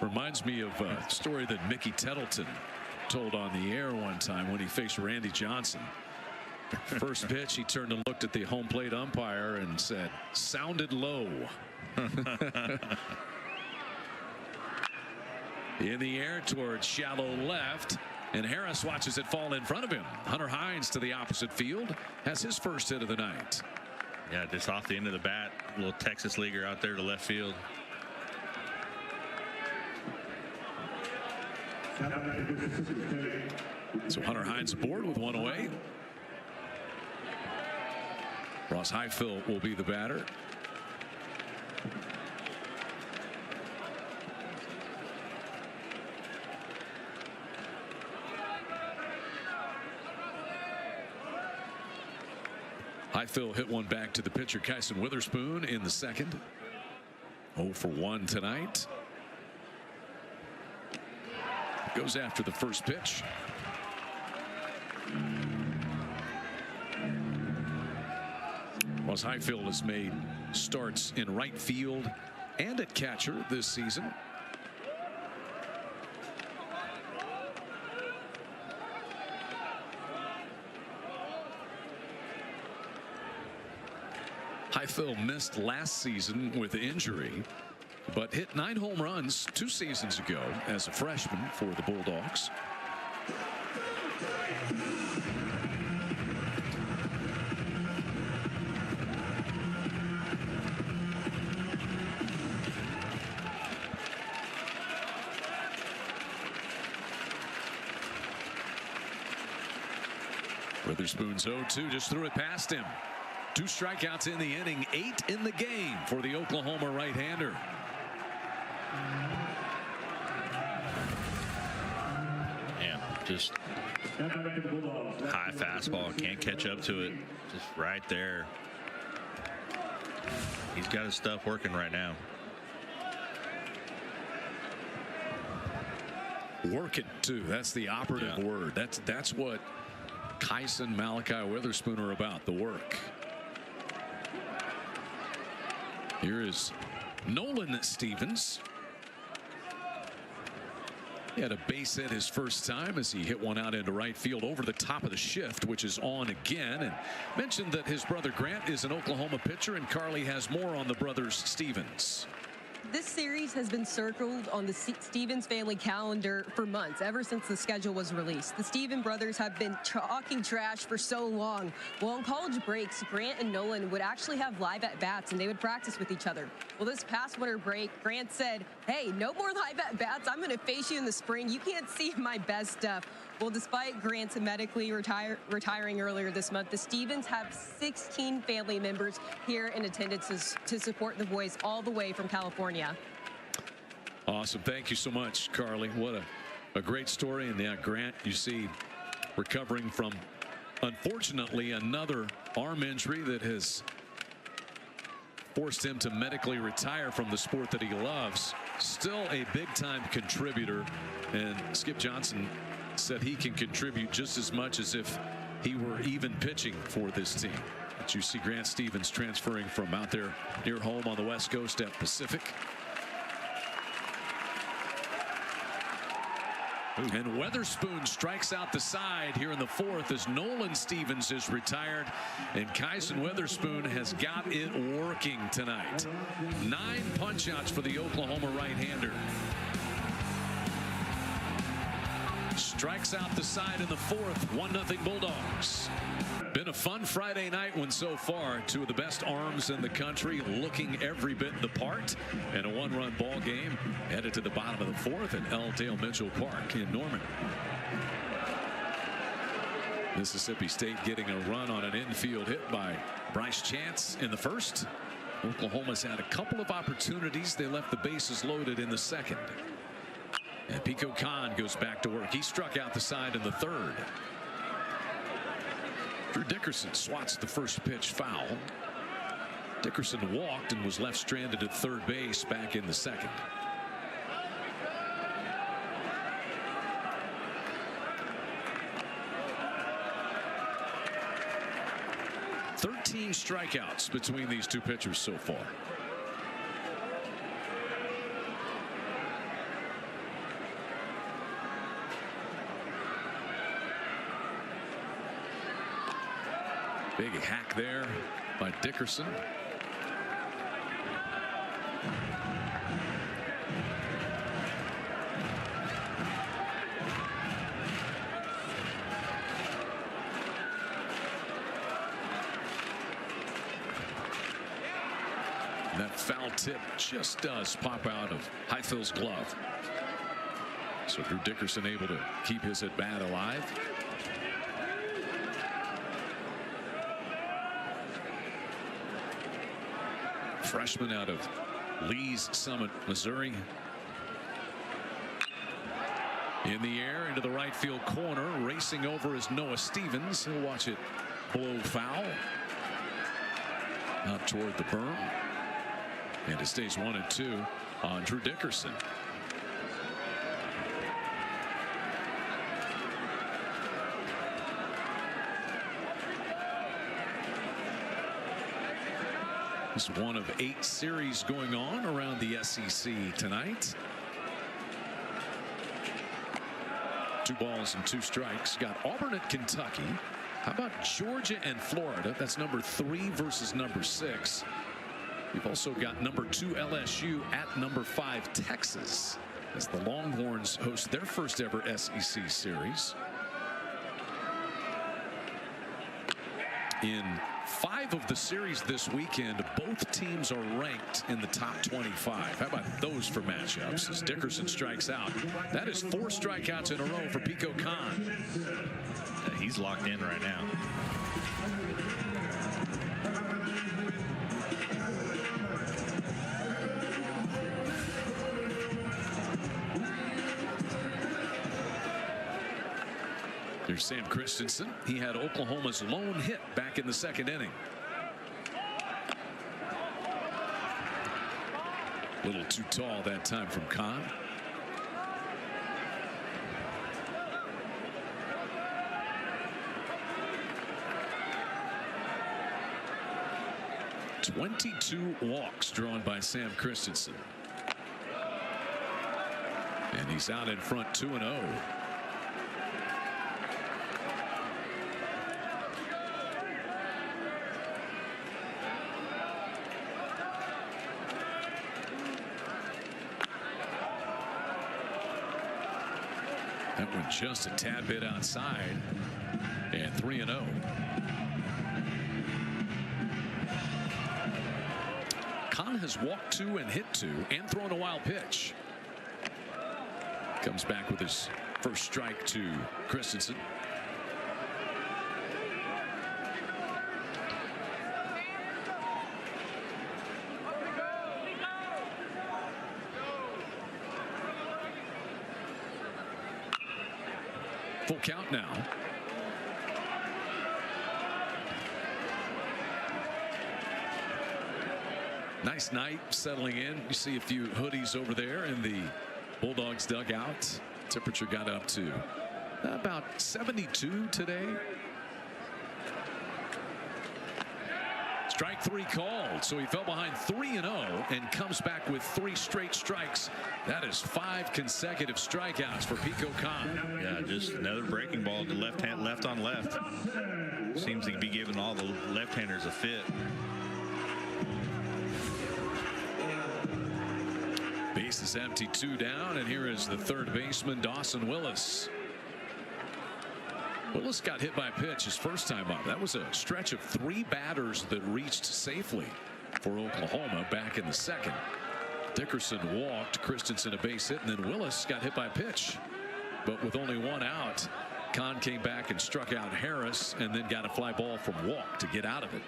reminds me of a story that Mickey Tettleton told on the air one time when he faced Randy Johnson. First pitch, he turned and looked at the home plate umpire and said, "Sounded low." In the air towards shallow left, and Harris watches it fall in front of him. Hunter Hines to the opposite field has his first hit of the night. Yeah, just off the end of the bat, little Texas leaguer out there to left field. So Hunter Hines aboard with one away. Ross Highfill will be the batter. Highfill hit one back to the pitcher Kyson Witherspoon in the second. 0 for 1 tonight. Goes after the first pitch. Ross Highfill has made starts in right field and at catcher this season. Highfill missed last season with injury, but hit 9 home runs 2 seasons ago as a freshman for the Bulldogs. Witherspoon's 0-2, just threw it past him. 2 strikeouts in the inning, 8 in the game for the Oklahoma right-hander. Yeah, just high fastball, can't catch up to it, just right there. He's got his stuff working right now. Working too, that's the operative word. That's what Kyson, Malachi Witherspoon are about, the work. Here is Nolan Stevens. He had a base hit his first time as he hit one out into right field over the top of the shift, which is on again. And mentioned that his brother Grant is an Oklahoma pitcher, and Carly has more on the brothers Stevens. This series has been circled on the Stevens family calendar for months, ever since the schedule was released. The Stevens brothers have been talking trash for so long. Well, on college breaks, Grant and Nolan would actually have live at-bats, and they would practice with each other. Well, this past winter break, Grant said, "Hey, no more live at-bats. I'm going to face you in the spring. You can't see my best stuff." Well, despite Grant's medically retiring earlier this month, the Stevens have 16 family members here in attendance to support the boys all the way from California. Awesome. Thank you so much, Carly. What a great story. And yeah, Grant, you see, recovering from, unfortunately, another arm injury that has forced him to medically retire from the sport that he loves. Still a big-time contributor. And Skip Johnson said he can contribute just as much as if he were even pitching for this team. But you see Grant Stevens transferring from out there near home on the West Coast at Pacific. And Weatherspoon strikes out the side here in the fourth as Nolan Stevens is retired, and Kyson Weatherspoon has got it working tonight. 9 punch-outs for the Oklahoma right-hander. Strikes out the side in the fourth. 1-0 Bulldogs. Been a fun Friday night one so far. Two of the best arms in the country looking every bit the part. And a 1-run ball game headed to the bottom of the fourth at L. Dale Mitchell Park in Norman. Mississippi State getting a run on an infield hit by Bryce Chance in the first. Oklahoma's had a couple of opportunities. They left the bases loaded in the second. And Pico Khan goes back to work. He struck out the side in the third. Drew Dickerson swats the first pitch foul. Dickerson walked and was left stranded at third base back in the second. Strikeouts between these two pitchers so far. Big hack there by Dickerson. That foul tip just does pop out of Highfield's glove. So Drew Dickerson able to keep his at bat alive. Freshman out of Lee's Summit, Missouri. In the air into the right field corner. Racing over is Noah Stevens. He'll watch it blow foul. Out toward the berm. And it stays 1-2 on Drew Dickerson. It's one of 8 series going on around the SEC tonight. 2 balls and 2 strikes. Got Auburn at Kentucky. How about Georgia and Florida? That's number 3 versus number 6. We've also got number 2 LSU at number 5 Texas as the Longhorns host their first ever SEC series. In 5 of the series this weekend, both teams are ranked in the top 25. How about those for matchups as Dickerson strikes out? That is 4 strikeouts in a row for Pico Khan. He's locked in right now. There's Sam Christensen. He had Oklahoma's lone hit back in the second inning. A little too tall that time from Khan. .22 walks drawn by Sam Christensen. And he's out in front 2-0. That one just a tad bit outside. And 3-0. Khan has walked 2 and hit 2 and thrown a wild pitch. Comes back with his first strike to Christensen. Full count now. Nice night settling in. You see a few hoodies over there in the Bulldogs dugout. Temperature got up to about 72 today. Strike 3 called, so he fell behind 3-0 and comes back with 3 straight strikes. That is 5 consecutive strikeouts for Pico Kahn. Yeah, just another breaking ball to left on left. Seems to be giving all the left-handers a fit. Base is empty, 2 down, and here is the third baseman, Dawson Willis. Willis got hit by a pitch his first time up. That was a stretch of 3 batters that reached safely for Oklahoma back in the second. Dickerson walked, Christensen a base hit, and then Willis got hit by a pitch. But with only 1 out, Kahn came back and struck out Harris and then got a fly ball from walk to get out of it.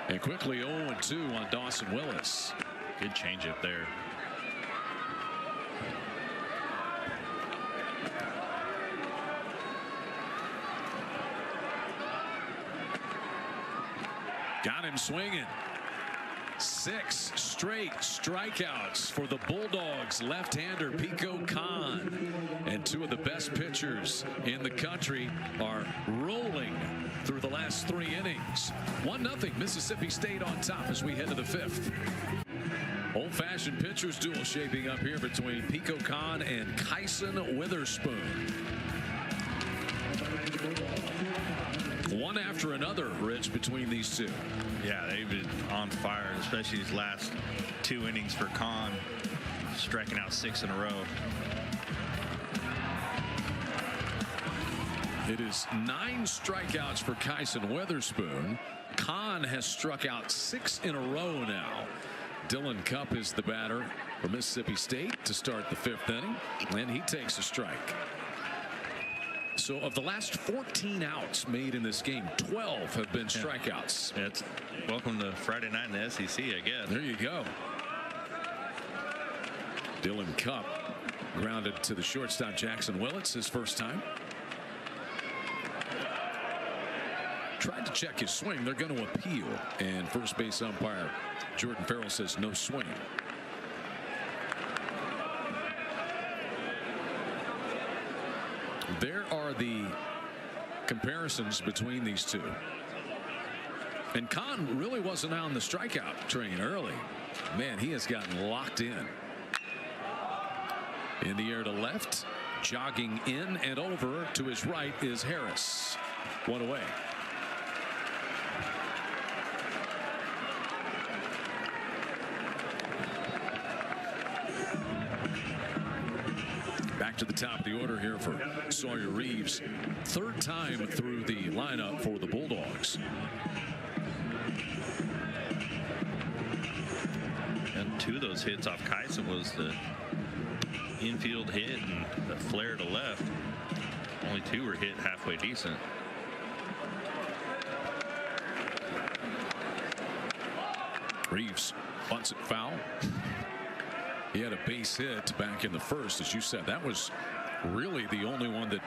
And quickly 0-2 on Dawson Willis. Good changeup there. Got him swinging. 6 straight strikeouts for the Bulldogs left-hander Pico Kahn. And 2 of the best pitchers in the country are rolling through the last 3 innings. 1-0 Mississippi State on top as we head to the 5th. Old-fashioned pitchers duel shaping up here between Pico Kahn and Kyson Witherspoon. One after another, Rich, between these two. Yeah, they've been on fire, especially these last 2 innings for Kahn, striking out 6 in a row. It is 9 strikeouts for Kyson Witherspoon. Kahn has struck out 6 in a row now. Dylan Cupp is the batter for Mississippi State to start the 5th inning, and he takes a strike. So of the last 14 outs made in this game, 12 have been strikeouts. It's welcome to Friday night in the SEC, I guess. There you go. Dylan Cupp grounded to the shortstop Jackson Willits his first time. Tried to check his swing. They're going to appeal, and first base umpire Jordan Farrell says no swing. There are the comparisons between these two. And Kahn really wasn't on the strikeout train early. Man, he has gotten locked in. In the air to left, jogging in and over to his right is Harris. 1 away. Back to the top of the order here for Sawyer Reeves. 3rd time through the lineup for the Bulldogs. And 2 of those hits off Kyson was the infield hit and the flare to left. Only 2 were hit halfway decent. Reeves bunts it foul. He had a base hit back in the first, as you said. That was really the only one that,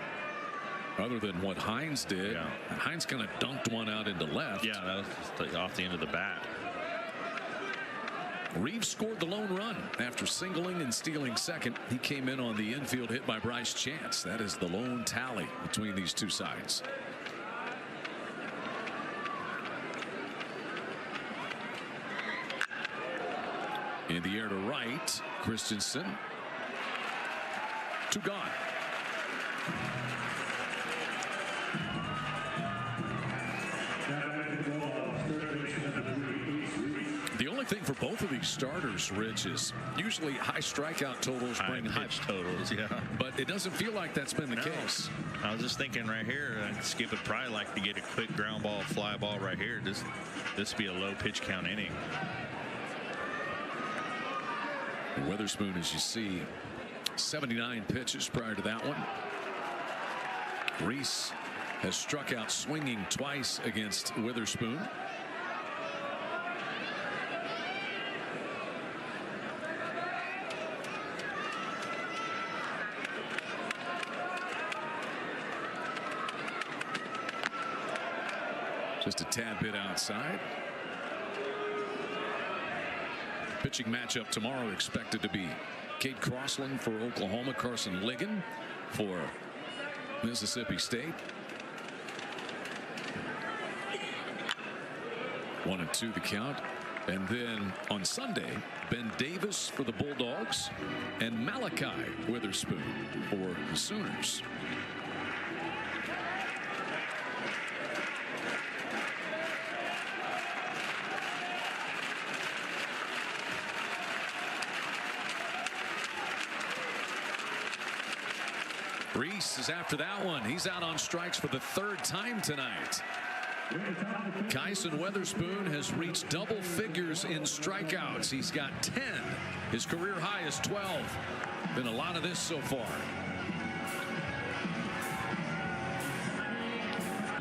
other than what Hines did. Yeah. And Hines kind of dunked one out into left. Yeah, that was just off the end of the bat. Reeves scored the lone run after singling and stealing second. He came in on the infield hit by Bryce Chance. That is the lone tally between these two sides. In the air to right, Christensen. 2 gone. The only thing for both of these starters, Rich, is usually high strikeout totals bring high pitch totals, yeah. But it doesn't feel like that's been the case. I was just thinking right here, Skip would probably like to get a quick ground ball, fly ball right here. This would be a low pitch count inning. Witherspoon, as you see, 79 pitches prior to that one. Reese has struck out swinging twice against Witherspoon. Just a tad bit outside. Pitching matchup tomorrow expected to be Cade Crossland for Oklahoma, Carson Ligon for Mississippi State. 1-2 the count. And then on Sunday, Ben Davis for the Bulldogs and Malachi Witherspoon for the Sooners. Reese is after that one. He's out on strikes for the 3rd time tonight. Kyson Witherspoon has reached double figures in strikeouts. He's got 10. His career high is 12. Been a lot of this so far.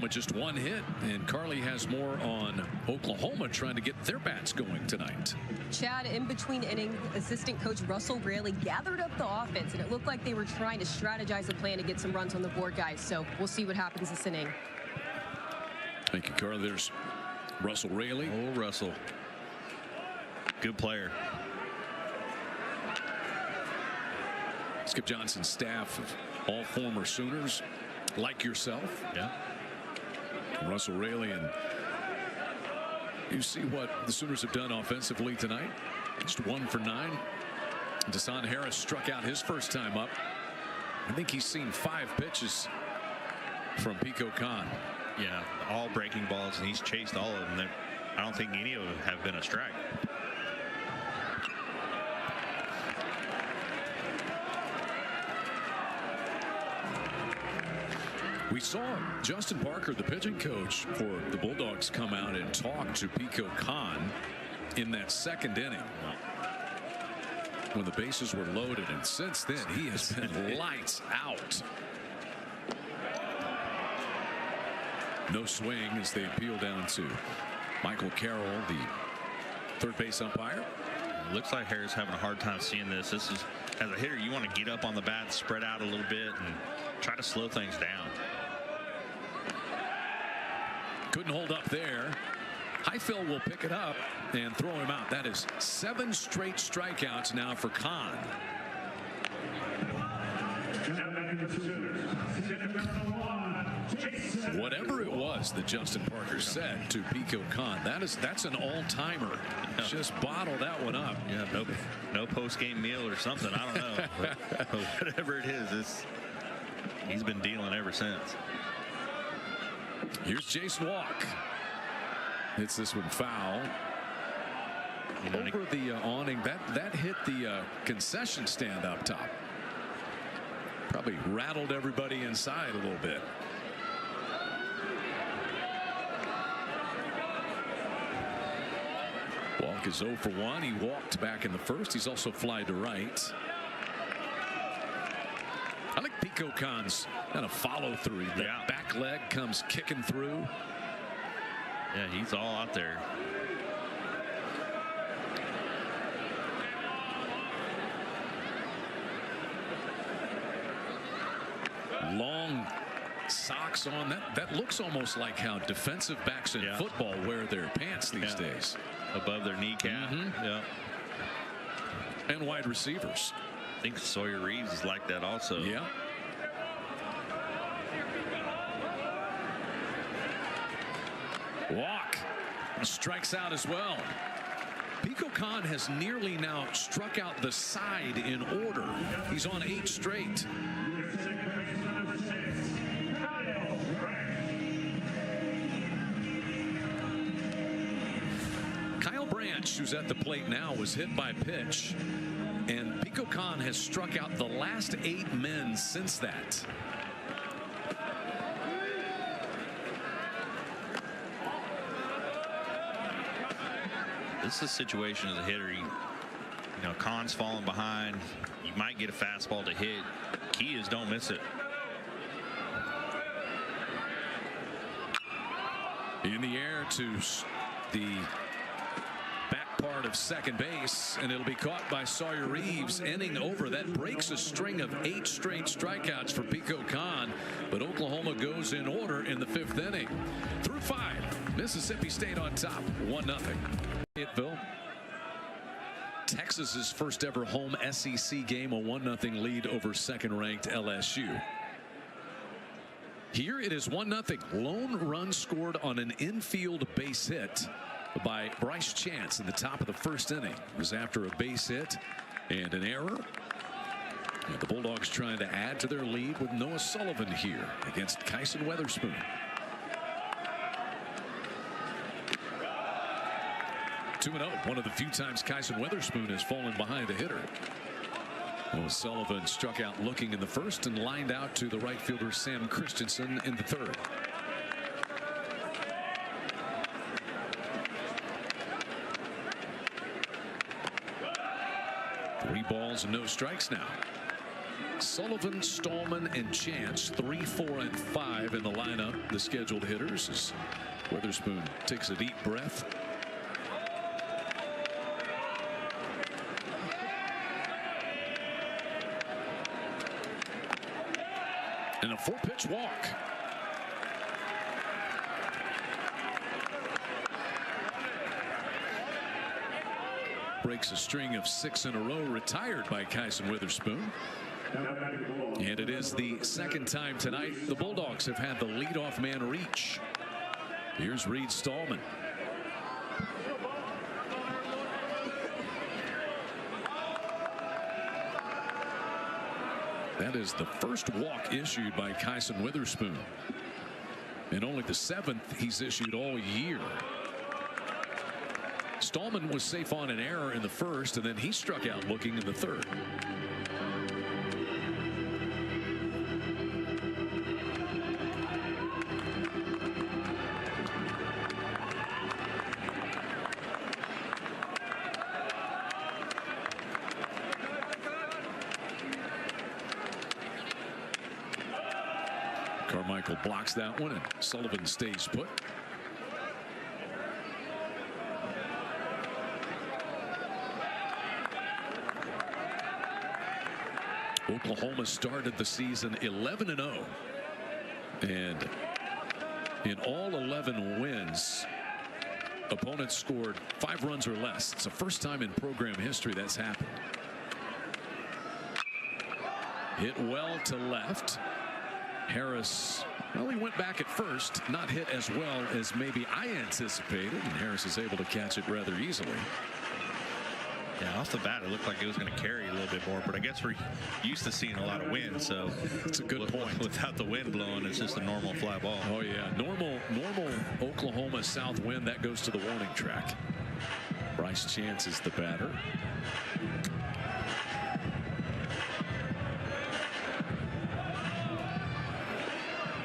With just 1 hit, and Carly has more on Oklahoma trying to get their bats going tonight. Chad, in between innings, assistant coach Russell Raley gathered up the offense, and it looked like they were trying to strategize a plan to get some runs on the board, guys. So we'll see what happens this inning. Thank you, Carl. There's Russell Raley. Oh, Russell. Good player. Skip Johnson's staff of all former Sooners, like yourself. Yeah. Russell Raley, and you see what the Sooners have done offensively tonight. Just 1 for 9. Desan Harris struck out his first time up. I think he's seen 5 pitches from Pico Khan. Yeah, all breaking balls, and he's chased all of them. I don't think any of them have been a strike. We saw Justin Parker, the pitching coach for the Bulldogs, come out and talk to Pico Khan in that 2nd inning when the bases were loaded, and since then he has been lights out. No swing as they appeal down to Michael Carroll, the 3rd base umpire. Looks like Harris having a hard time seeing this. This is, as a hitter, you want to get up on the bat, spread out a little bit, and try to slow things down. Couldn't hold up there. Highfield will pick it up and throw him out. That is 7 straight strikeouts now for Khan. Whatever it was that Justin Parker said to Pico Khan, that's an all-timer. Just bottle that one up. Yeah, no post-game meal or something. I don't know. but whatever it is, he's been dealing ever since. Here's Jason Walk. Hits this one foul. Over the awning. That hit the concession stand up top. Probably rattled everybody inside a little bit. Walk is 0 for 1. He walked back in the 1st. He's also flied to right. I like Pico Khan's kind of follow through. The back leg comes kicking through. Yeah, he's all out there. Long socks on. That looks almost like how defensive backs in football wear their pants these days. Above their kneecap. Yeah. And wide receivers. I think Sawyer Reeves is like that also. Yeah. Walk strikes out as well. Pico Khan has nearly now struck out the side in order. He's on 8 straight. Kyle Branch, who's at the plate now, was hit by pitch. And Pico Khan has struck out the last 8 men since that. This is a situation as a hitter. You know, Khan's falling behind. You might get a fastball to hit. Key is don't miss it. In the air to the back part of second base, and it'll be caught by Sawyer Reeves. Inning over. That breaks a string of 8 straight strikeouts for Pico Khan, but Oklahoma goes in order in the 5th inning. Through 5, Mississippi State on top, 1-0. Fayetteville, Texas's first ever home SEC game, a 1-0 lead over 2nd-ranked LSU. Here it is 1-0. Lone run scored on an infield base hit by Bryce Chance in the top of the first inning. It was after a base hit and an error. And the Bulldogs trying to add to their lead with Noah Sullivan here against Kyson Weatherspoon. Two and 0. One of the few times Kyson Weatherspoon has fallen behind a hitter. Noah Sullivan struck out looking in the first and lined out to the right fielder Sam Christensen in the third. Three balls and no strikes now. Sullivan, Stallman, and Chance 3, 4, and 5 in the lineup. The scheduled hitters as Weatherspoon takes a deep breath. And a 4-pitch walk. Breaks a string of 6 in a row, retired by Kyson Weatherspoon. And it is the second time tonight the Bulldogs have had the leadoff man reach. Here's Reed Stallman. That is the first walk issued by Kyson Weatherspoon, and only the 7th he's issued all year. Stallman was safe on an error in the first, and then he struck out looking in the third. Carmichael blocks that one, and Sullivan stays put. Oklahoma started the season 11-0, and in all 11 wins, opponents scored 5 runs or less. It's the first time in program history that's happened. Hit well to left. Harris, well, he went back at first, not hit as well as maybe I anticipated, and Harris is able to catch it rather easily. Yeah, off the bat, it looked like it was going to carry a little bit more, but I guess we're used to seeing a lot of wind, so it's a good point. Without the wind blowing, it's just a normal fly ball. Oh yeah, normal Oklahoma south wind, that goes to the warning track. Bryce Chance is the batter.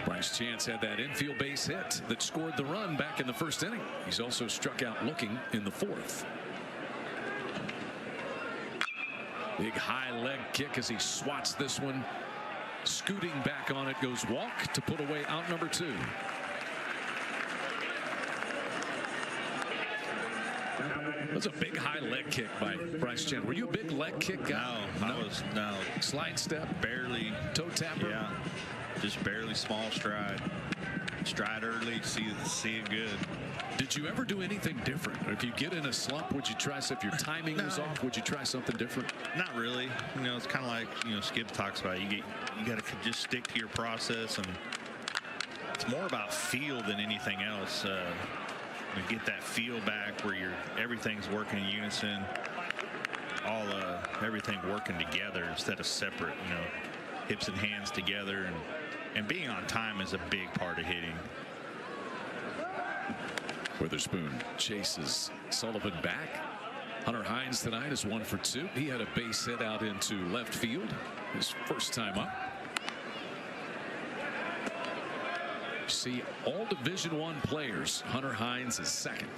Bryce Chance had that infield base hit that scored the run back in the first inning. He's also struck out looking in the fourth. Big high leg kick as he swats this one. Scooting back on it goes walk to put away out number 2. That's a big high leg kick by Bryce Chance. Were you a big leg kick guy? No. Slide step, Barely. toe tapper. Yeah, just barely small stride. Stride early, see it good. Did you ever do anything different? If you get in a slump, would you try, if your timing was off, would you try something different? Not really. You know, it's kind of like, you know, Skip talks about. You got to just stick to your process, and it's more about feel than anything else. You get that feel back where everything's working in unison, everything working together instead of separate. You know, hips and hands together, and being on time is a big part of hitting. Witherspoon chases Sullivan back. Hunter Hines tonight is 1 for 2. He had a base hit out into left field his first time up. See all Division I players. Hunter Hines is second.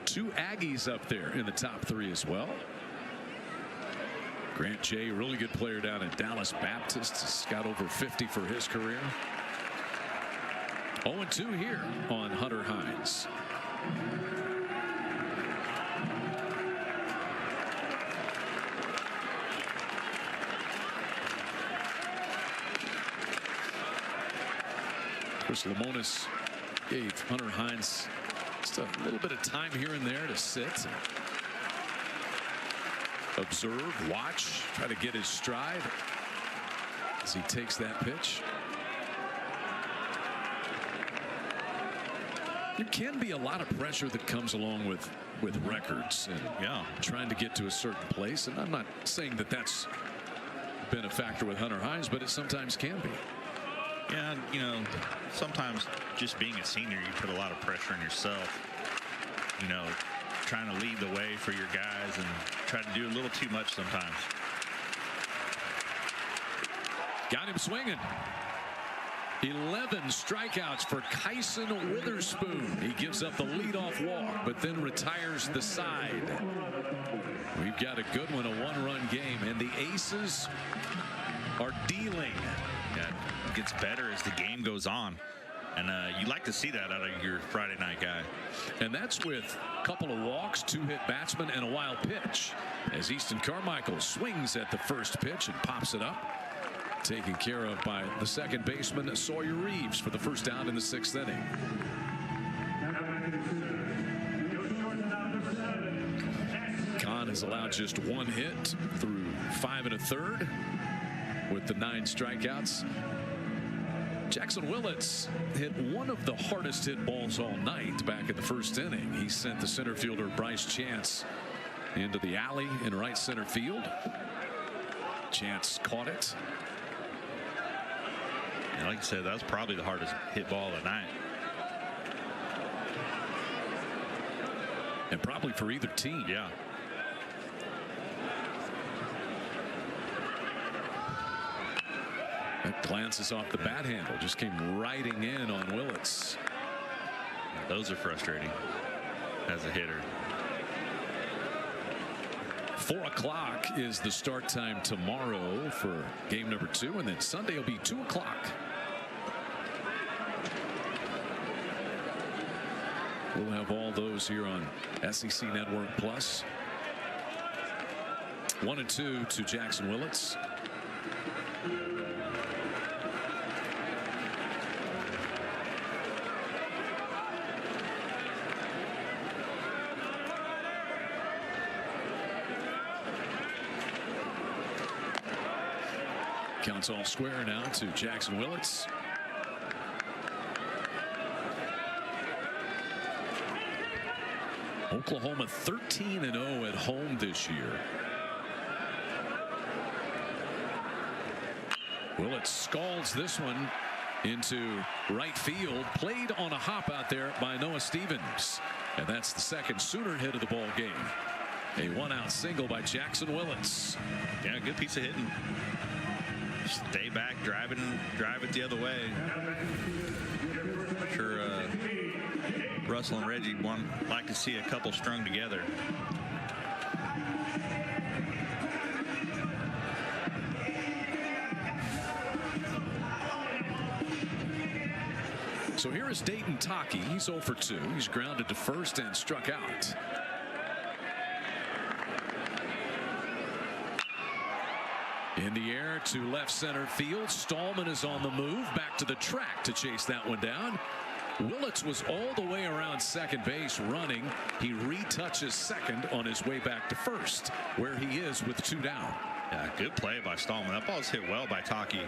2 Aggies up there in the top 3 as well. Grant Jay, really good player down at Dallas Baptist. He's got over 50 for his career. 0-2 here on Hunter Hines. Chris Lemonis gave Hunter Hines just a little bit of time here and there to sit, observe, watch, try to get his stride as he takes that pitch. There can be a lot of pressure that comes along with records and trying to get to a certain place. And I'm not saying that that's been a factor with Hunter Hines, but it sometimes can be. Yeah, you know, sometimes just being a senior, you put a lot of pressure on yourself. You know, trying to lead the way for your guys and try to do a little too much sometimes. Got him swinging. 11 strikeouts for Kyson Witherspoon. He gives up the leadoff walk, but then retires the side. We've got a good one, a one-run game, and the Aces are dealing. Yeah, it gets better as the game goes on. And you like to see that out of your Friday night guy. And that's with a couple of walks, 2 hit batsmen, and a wild pitch. As Easton Carmichael swings at the first pitch and pops it up. Taken care of by the second baseman, Sawyer Reeves, for the first out in the 6th inning. Kahn has allowed just 1 hit through 5 1/3 with the 9 strikeouts. Jackson Willits hit one of the hardest hit balls all night back in the 1st inning. He sent the center fielder Bryce Chance into the alley in right center field. Chance caught it. And like I said, that was probably the hardest hit ball of the night. And probably for either team. Yeah. That glances off the bat handle, just came riding in on Willits. Those are frustrating as a hitter. 4 o'clock is the start time tomorrow for game number 2, and then Sunday will be 2 o'clock. We'll have all those here on SEC Network Plus. 1-2 to Jackson Willits. Counts all square now to Jackson Willits. Oklahoma 13-0 at home this year. Willits scalds this one into right field. Played on a hop out there by Noah Stevens. And that's the second Sooner hit of the ball game. A 1-out single by Jackson Willits. Yeah, good piece of hitting. Stay back, drive it the other way. I'm sure Russell and Reggie like to see a couple strung together. So here is Dayton Taki. He's 0 for 2. He's grounded to first and struck out. In the air to left center field. Stallman is on the move back to the track to chase that one down. Willits was all the way around second base running. He retouches second on his way back to first, where he is with 2 down. Yeah, good play by Stallman. That ball's hit well by Taki.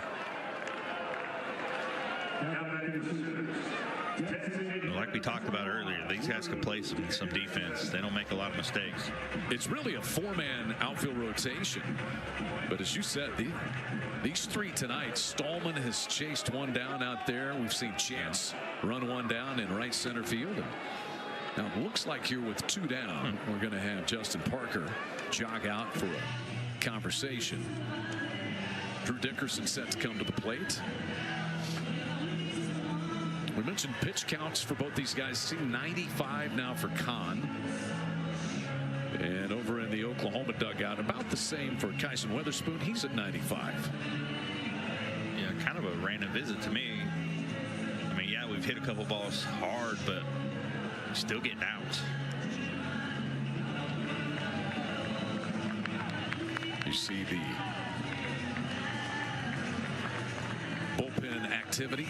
Like we talked about earlier, these guys can play some defense. They don't make a lot of mistakes. It's really a 4-man outfield rotation. But as you said, these 3 tonight, Stallman has chased one down out there. We've seen Chance run one down in right center field. Now it looks like here with 2 down, we're going to have Justin Parker jog out for a conversation. Drew Dickerson set to come to the plate. We mentioned pitch counts for both these guys. See 95 now for Kahn. And over in the Oklahoma dugout, about the same for Kyson Witherspoon. He's at 95. Yeah, kind of a random visit to me. I mean, yeah, we've hit a couple balls hard, but still getting out. You see the bullpen activity.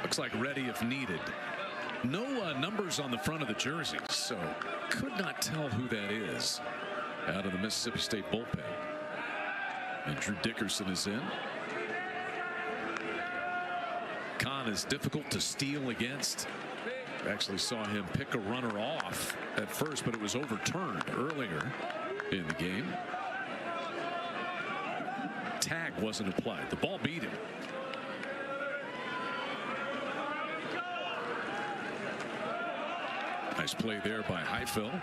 Looks like ready if needed. No numbers on the front of the jerseys, so could not tell who that is out of the Mississippi State bullpen. And Drew Dickerson is in. Kahn is difficult to steal against. Actually saw him pick a runner off at first, but it was overturned earlier in the game. Tag wasn't applied. The ball beat him. Nice play there by Heifel.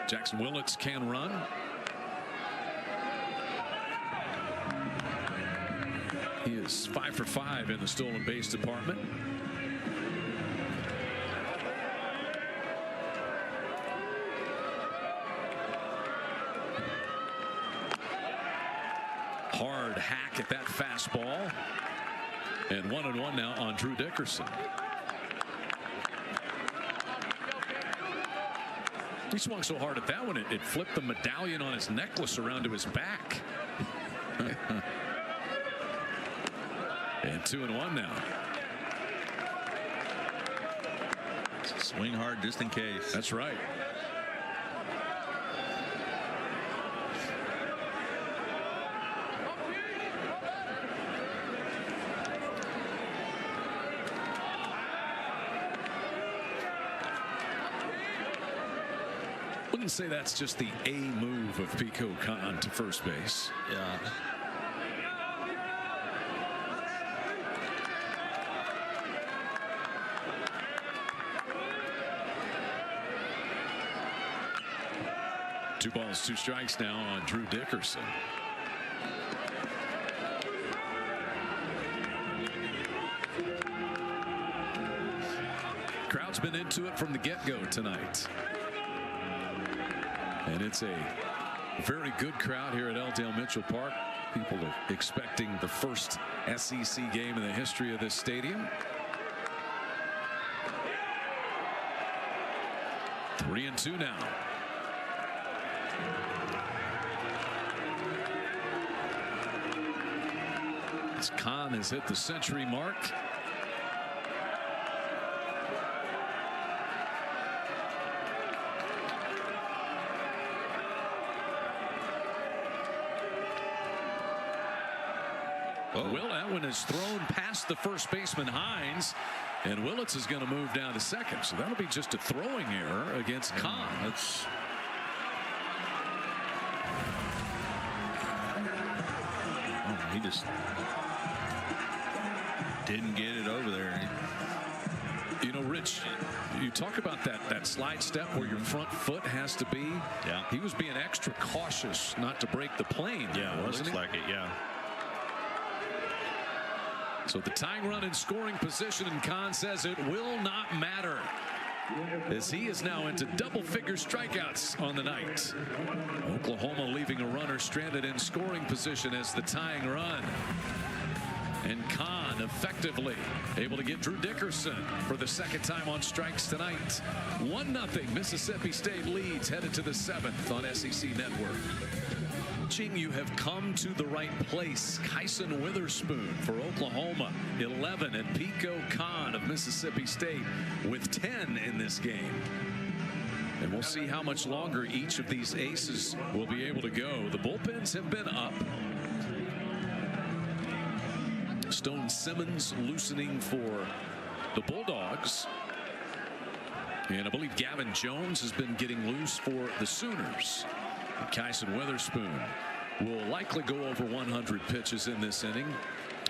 Jackson Willits can run. He is 5 for 5 in the stolen base department. Hard hack at that fastball. And 1-1 now on Drew Dickerson. He swung so hard at that one, it flipped the medallion on his necklace around to his back. And 2-1 now. Swing hard just in case. That's right. Wouldn't say that's just the A move of Pico Kahn to first base. Yeah. Two balls, 2 strikes now on Drew Dickerson. Crowd's been into it from the get-go tonight. And it's a very good crowd here at L. Dale Mitchell Park. People are expecting the first SEC game in the history of this stadium. 3-2 now. As Kahn has hit the century mark. Will Atwin is thrown past the first baseman Hines, and Willits is going to move down to second. So that'll be just a throwing error against Kahn. That's he just didn't get it over there. You know, Rich, you talk about that slide step where your front foot has to be. Yeah. He was being extra cautious not to break the plane. Yeah, wasn't looks he? like it. Yeah. So the tying run in scoring position, and Kahn says it will not matter, as he is now into double-figure strikeouts on the night. Oklahoma leaving a runner stranded in scoring position as the tying run. And Kahn effectively able to get Drew Dickerson for the second time on strikes tonight. 1-0 Mississippi State leads, headed to the 7th on SEC Network. You have come to the right place. Kyson Witherspoon for Oklahoma, 11, and Pico Kahn of Mississippi State with 10 in this game. And we'll see how much longer each of these aces will be able to go. The bullpens have been up. Stone Simmons loosening for the Bulldogs. And I believe Gavin Jones has been getting loose for the Sooners. And Kyson Witherspoon will likely go over 100 pitches in this inning.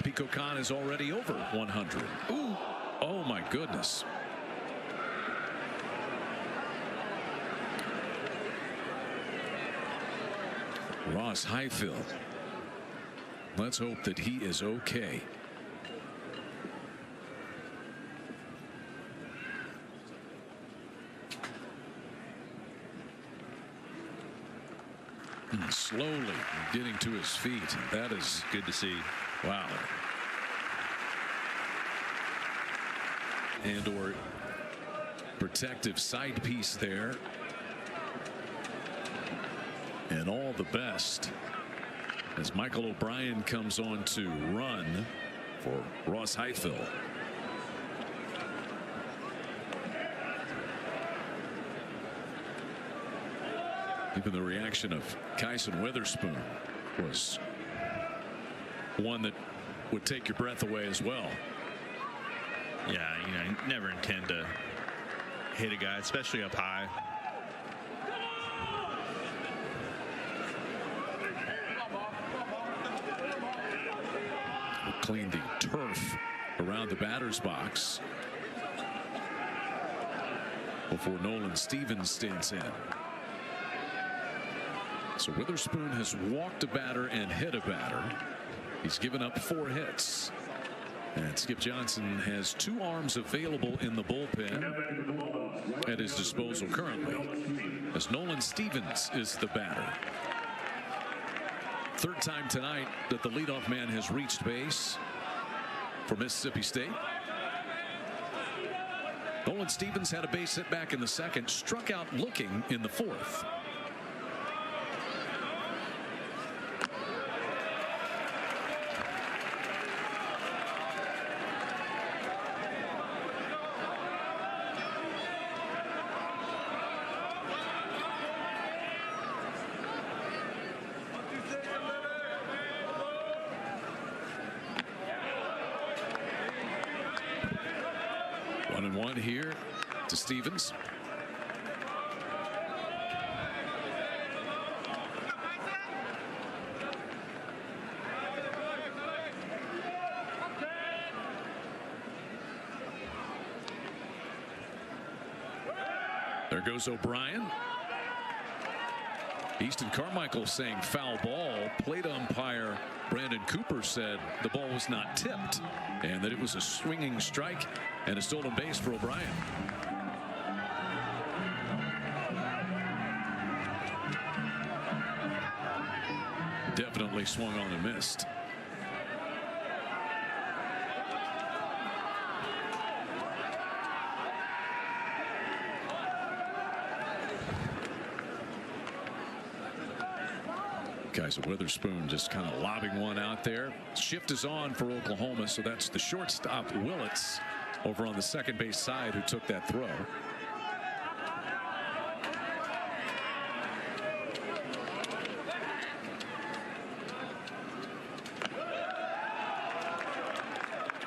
Pico Kahn is already over 100. Ooh. Oh my goodness. Ross Heifel. Let's hope that he is okay. Slowly getting to his feet. That is good to see. Wow. And or protective side piece there and all the best as Michael O'Brien comes on to run for Ross Highfill. Even the reaction of Kyson Witherspoon was one that would take your breath away as well. Yeah, you never intend to hit a guy, especially up high. We'll clean the turf around the batter's box before Nolan Stevens stands in. So Witherspoon has walked a batter and hit a batter. He's given up 4 hits. And Skip Johnson has 2 arms available in the bullpen at his disposal currently, as Nolan Stevens is the batter. 3rd time tonight that the leadoff man has reached base for Mississippi State. Nolan Stevens had a base hit back in the 2nd, struck out looking in the 4th. One here to Stevens. There goes O'Brien. Easton Carmichael saying foul ball. Plate umpire Brandon Cooper said the ball was not tipped and that it was a swinging strike and a stolen base for O'Brien. Definitely swung on and missed. Kyson Witherspoon just kind of lobbing one out there. Shift is on for Oklahoma, so that's the shortstop Willits over on the second base side who took that throw.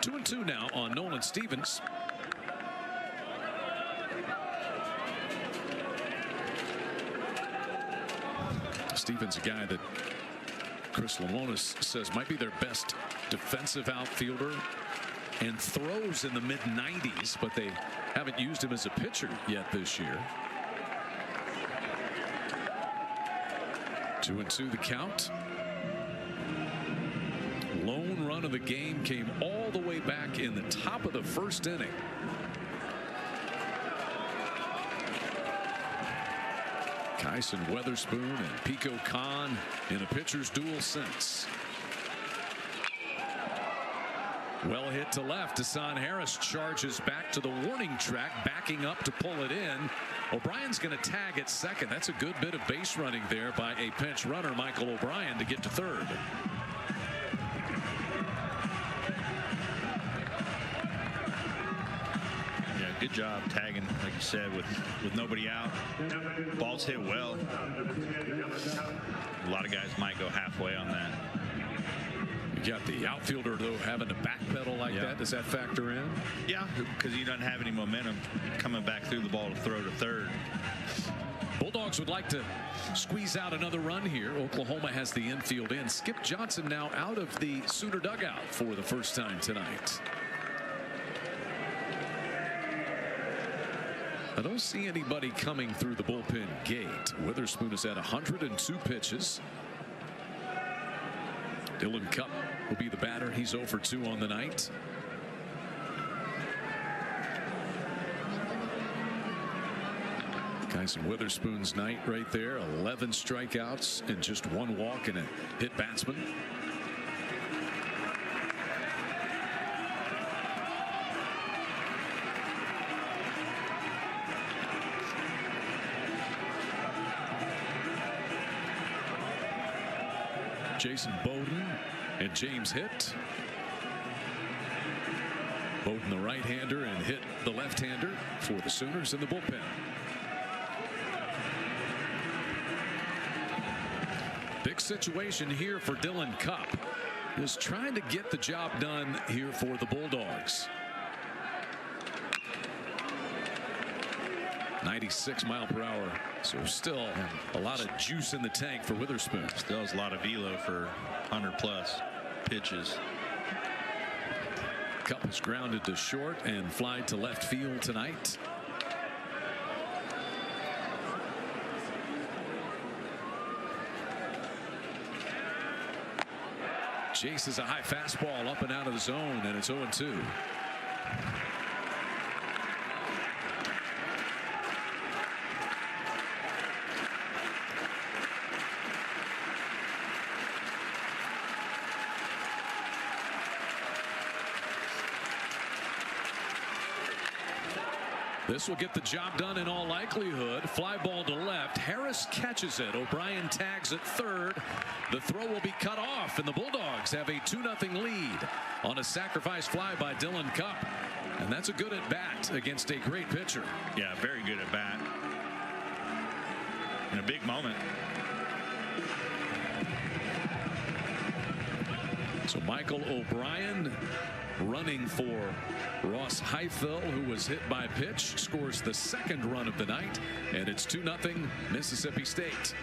Two and two now on Nolan Stevens. Stevens, a guy that Chris Lemonis says might be their best defensive outfielder and throws in the mid-90s, but they haven't used him as a pitcher yet this year. 2-2 the count. Lone run of the game came all the way back in the top of the 1st inning. Kyson Witherspoon and Pico Khan in a pitcher's duel since. Well hit to left. Deshaun Harris charges back to the warning track, backing up to pull it in. O'Brien's going to tag at second. That's a good bit of base running there by a pinch runner, Michael O'Brien, to get to third. Good job tagging, like you said, with nobody out. Ball's hit well. A lot of guys might go halfway on that. You got the outfielder, though, having to backpedal like that. Does that factor in? Yeah, because he doesn't have any momentum coming back through the ball to throw to third. Bulldogs would like to squeeze out another run here. Oklahoma has the infield in. Skip Johnson now out of the Sooner dugout for the first time tonight. I don't see anybody coming through the bullpen gate. Witherspoon is at 102 pitches. Dylan Cupp will be the batter. He's 0 for 2 on the night. Kyson Witherspoon's night right there. 11 strikeouts and just 1 walk and a hit batsman. Jason Bowden and James Hitt. Bowden the right-hander and Hitt the left-hander for the Sooners in the bullpen. Big situation here for Dylan Cupp. Is trying to get the job done here for the Bulldogs. 96 mile per hour. So still a lot of juice in the tank for Witherspoon. Still has a lot of velo for 100+ pitches. Cupp is grounded to short and fly to left field tonight. Chases a high fastball up and out of the zone, and it's 0-2. This will get the job done in all likelihood. Fly ball to left. Harris catches it. O'Brien tags at third. The throw will be cut off, and the Bulldogs have a 2-0 lead on a sacrifice fly by Dylan Cupp. And that's a good at bat against a great pitcher. Yeah, very good at bat. In a big moment. So Michael O'Brien running for Ross Heifel, who was hit by pitch, scores the second run of the night, and it's 2-0 Mississippi State.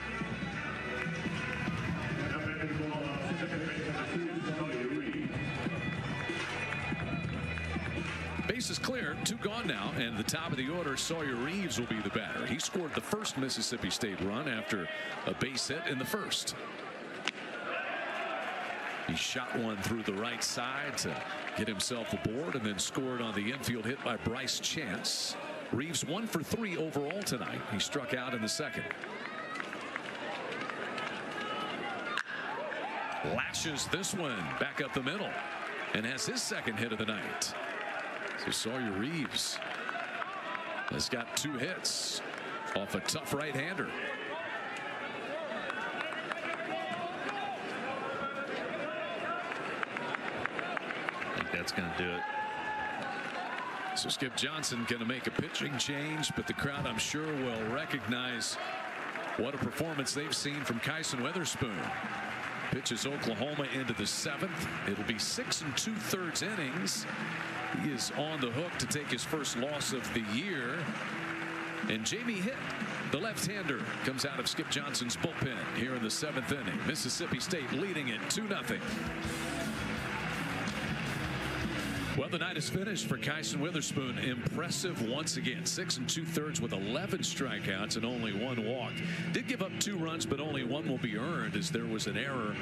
Base is clear, 2 gone now, and the top of the order, Sawyer Reeves will be the batter. He scored the first Mississippi State run after a base hit in the first. He shot one through the right side to get himself aboard, and then scored on the infield hit by Bryce Chance. Reeves 1 for 3 overall tonight. He struck out in the second. Lashes this one back up the middle and has his second hit of the night. So Sawyer Reeves has got 2 hits off a tough right-hander. That's going to do it. So Skip Johnson going to make a pitching change, but the crowd, I'm sure, will recognize what a performance they've seen from Kyson Witherspoon. Pitches Oklahoma into the 7th. It'll be 6 2/3 innings. He is on the hook to take his first loss of the year. And Jamie Hitt, the left-hander, comes out of Skip Johnson's bullpen here in the 7th inning. Mississippi State leading it 2-0. Well, the night is finished for Kyson Witherspoon. Impressive once again. 6 2/3 with 11 strikeouts and only 1 walk. Did give up 2 runs, but only 1 will be earned, as there was an error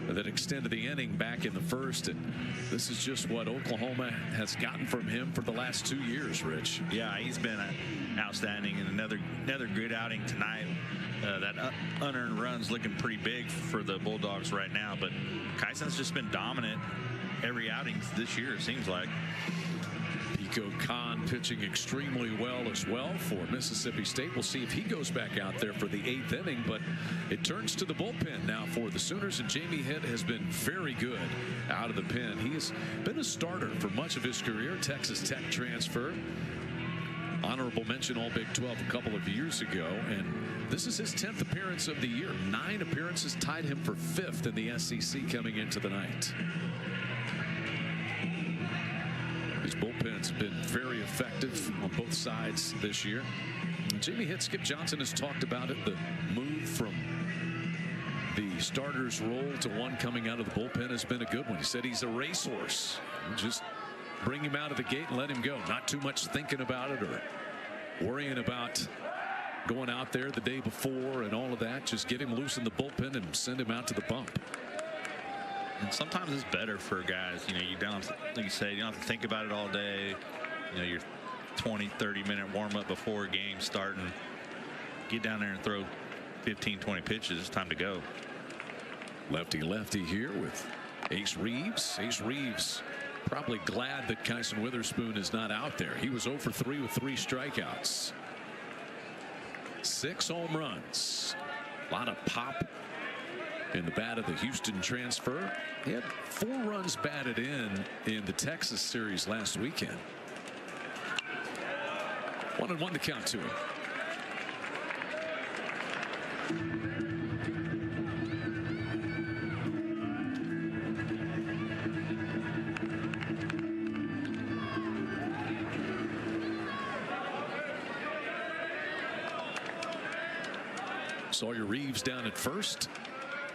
that extended the inning back in the first. And this is just what Oklahoma has gotten from him for the last 2 years, Rich. Yeah, he's been outstanding, and another good outing tonight. That unearned run's looking pretty big for the Bulldogs right now, but Kyson's just been dominant every outing this year, it seems like. Pico Khan pitching extremely well as well for Mississippi State. We'll see if he goes back out there for the 8th inning, but it turns to the bullpen now for the Sooners, and Jamie Hitt has been very good out of the pen. He has been a starter for much of his career. Texas Tech transfer. Honorable mention All Big 12 a couple of years ago, and this is his 10th appearance of the year. 9 appearances tied him for 5th in the SEC coming into the night. His bullpen's been very effective on both sides this year. Jamie Hitt, Skip Johnson has talked about it, the move from the starter's role to one coming out of the bullpen has been a good one. He said he's a racehorse. Just bring him out of the gate and let him go. Not too much thinking about it or worrying about going out there the day before and all of that. Just get him loose in the bullpen and send him out to the bump. And sometimes it's better for guys, you don't, like you say, you don't have to think about it all day. Your 20-30 minute warm up before a game starting. Get down there and throw 15-20 pitches. It's time to go. Lefty here with Ace Reeves. Ace Reeves probably glad that Kyson Witherspoon is not out there. He was 0 for 3 with 3 strikeouts. 6 home runs. A lot of pop in the bat of the Houston transfer. He had 4 runs batted in the Texas series last weekend. 1-1 the count to him. Sawyer Reeves down at first.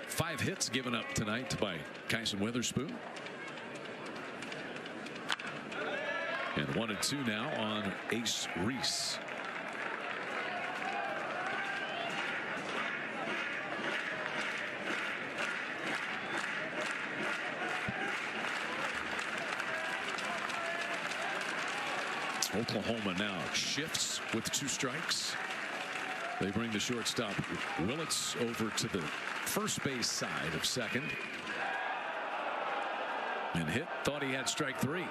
5 hits given up tonight by Kyson Witherspoon. And 1-2 now on Ace Reese. Oklahoma now shifts with 2 strikes. They bring the shortstop Willits over to the first base side of second. And hit, thought he had strike 3.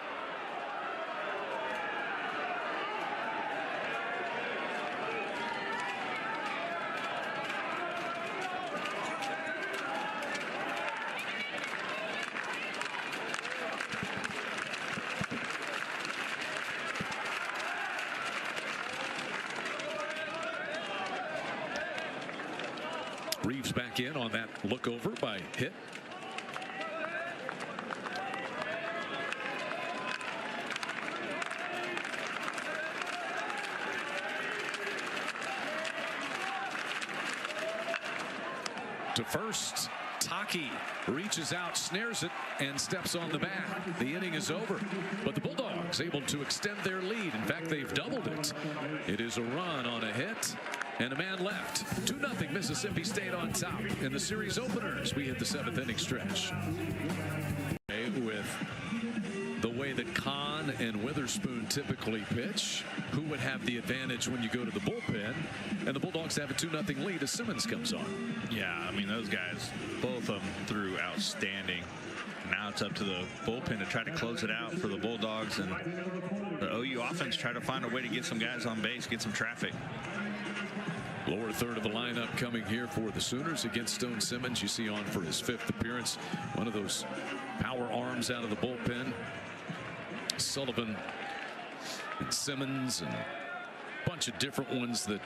Reeves back in on that look over by hit. To first, Taki reaches out, snares it, and steps on the bat. The inning is over, but the Bulldogs able to extend their lead. In fact, they've doubled it. It is a run on a hit and a man left. 2-0 Mississippi State on top in the series openers. We hit the 7th inning stretch. With the way that Kahn and Witherspoon typically pitch, who would have the advantage when you go to the bullpen? And the Bulldogs have a 2-0 lead as Simmons comes on. Yeah, I mean, those guys, both of them threw outstanding. Now it's up to the bullpen to try to close it out for the Bulldogs, and the OU offense try to find a way to get some guys on base, get some traffic. Lower third of the lineup coming here for the Sooners against Stone Simmons. You see on for his 5th appearance. One of those power arms out of the bullpen. Sullivan and Simmons and a bunch of different ones that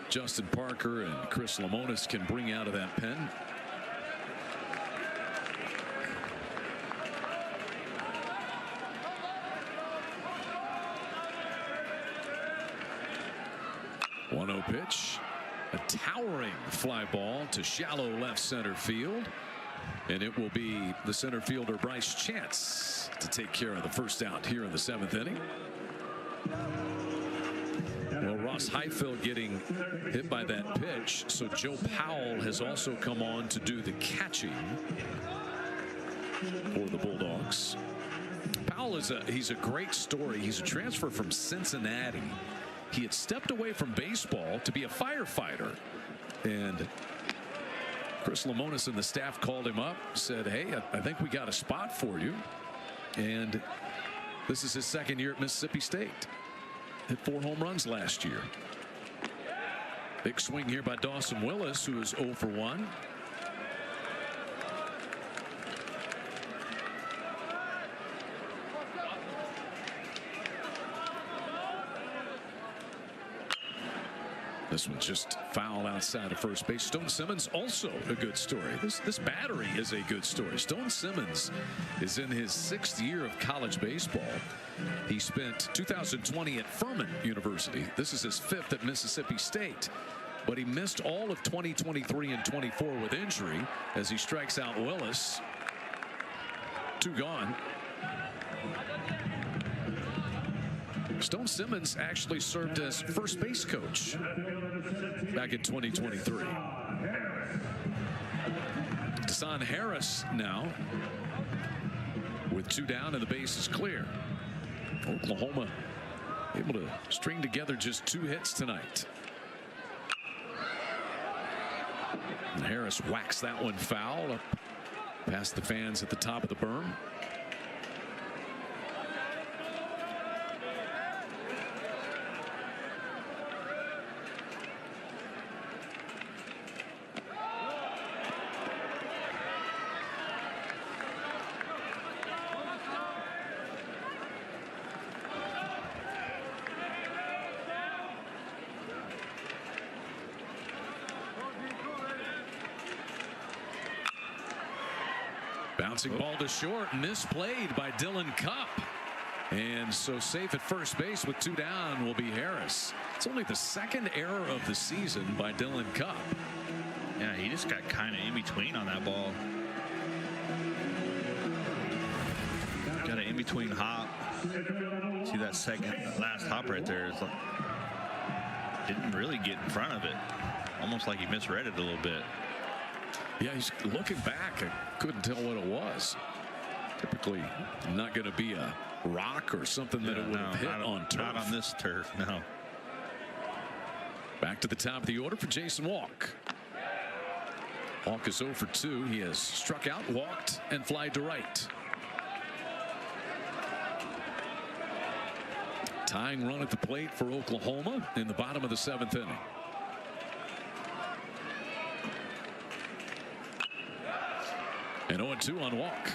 Justin Parker and Chris Lemonis can bring out of that pen. One-0 pitch. A towering fly ball to shallow left center field. And it will be the center fielder Bryce Chance to take care of the first out here in the 7th inning. Well, Ross Highfield getting hit by that pitch. So Joe Powell has also come on to do the catching for the Bulldogs. Powell he's a great story. He's a transfer from Cincinnati. He had stepped away from baseball to be a firefighter, and Chris Lemonis and the staff called him up, said, hey, I think we got a spot for you. And this is his 2nd year at Mississippi State. Hit 4 home runs last year. Big swing here by Dawson Willis, who is 0 for 1. This one just foul outside of first base. Stone Simmons also a good story. This battery is a good story. Stone Simmons is in his 6th year of college baseball. He spent 2020 at Furman University. This is his 5th at Mississippi State. But he missed all of 2023 and 24 with injury as he strikes out Willis. 2 gone. Stone Simmons actually served as first base coach back in 2023. Desan Harris now with 2 down and the base is clear. Oklahoma able to string together just 2 hits tonight. And Harris whacks that one foul up past the fans at the top of the berm. Bouncing ball to short, misplayed by Dylan Cupp. And so safe at first base with 2 down will be Harris. It's only the second error of the season by Dylan Cupp. Yeah, he just got kind of in between on that ball. Got an in-between hop. See that last hop right there? It's like, didn't really get in front of it. Almost like he misread it a little bit. Yeah, he's looking back. I couldn't tell what it was. Typically not going to be a rock or something that it would have hit on turf. Not on this turf, no. Back to the top of the order for Jason Walk. Walk is 0 for 2. He has struck out, walked, and flied to right. Tying run at the plate for Oklahoma in the bottom of the 7th inning. And 0-2 on Walk.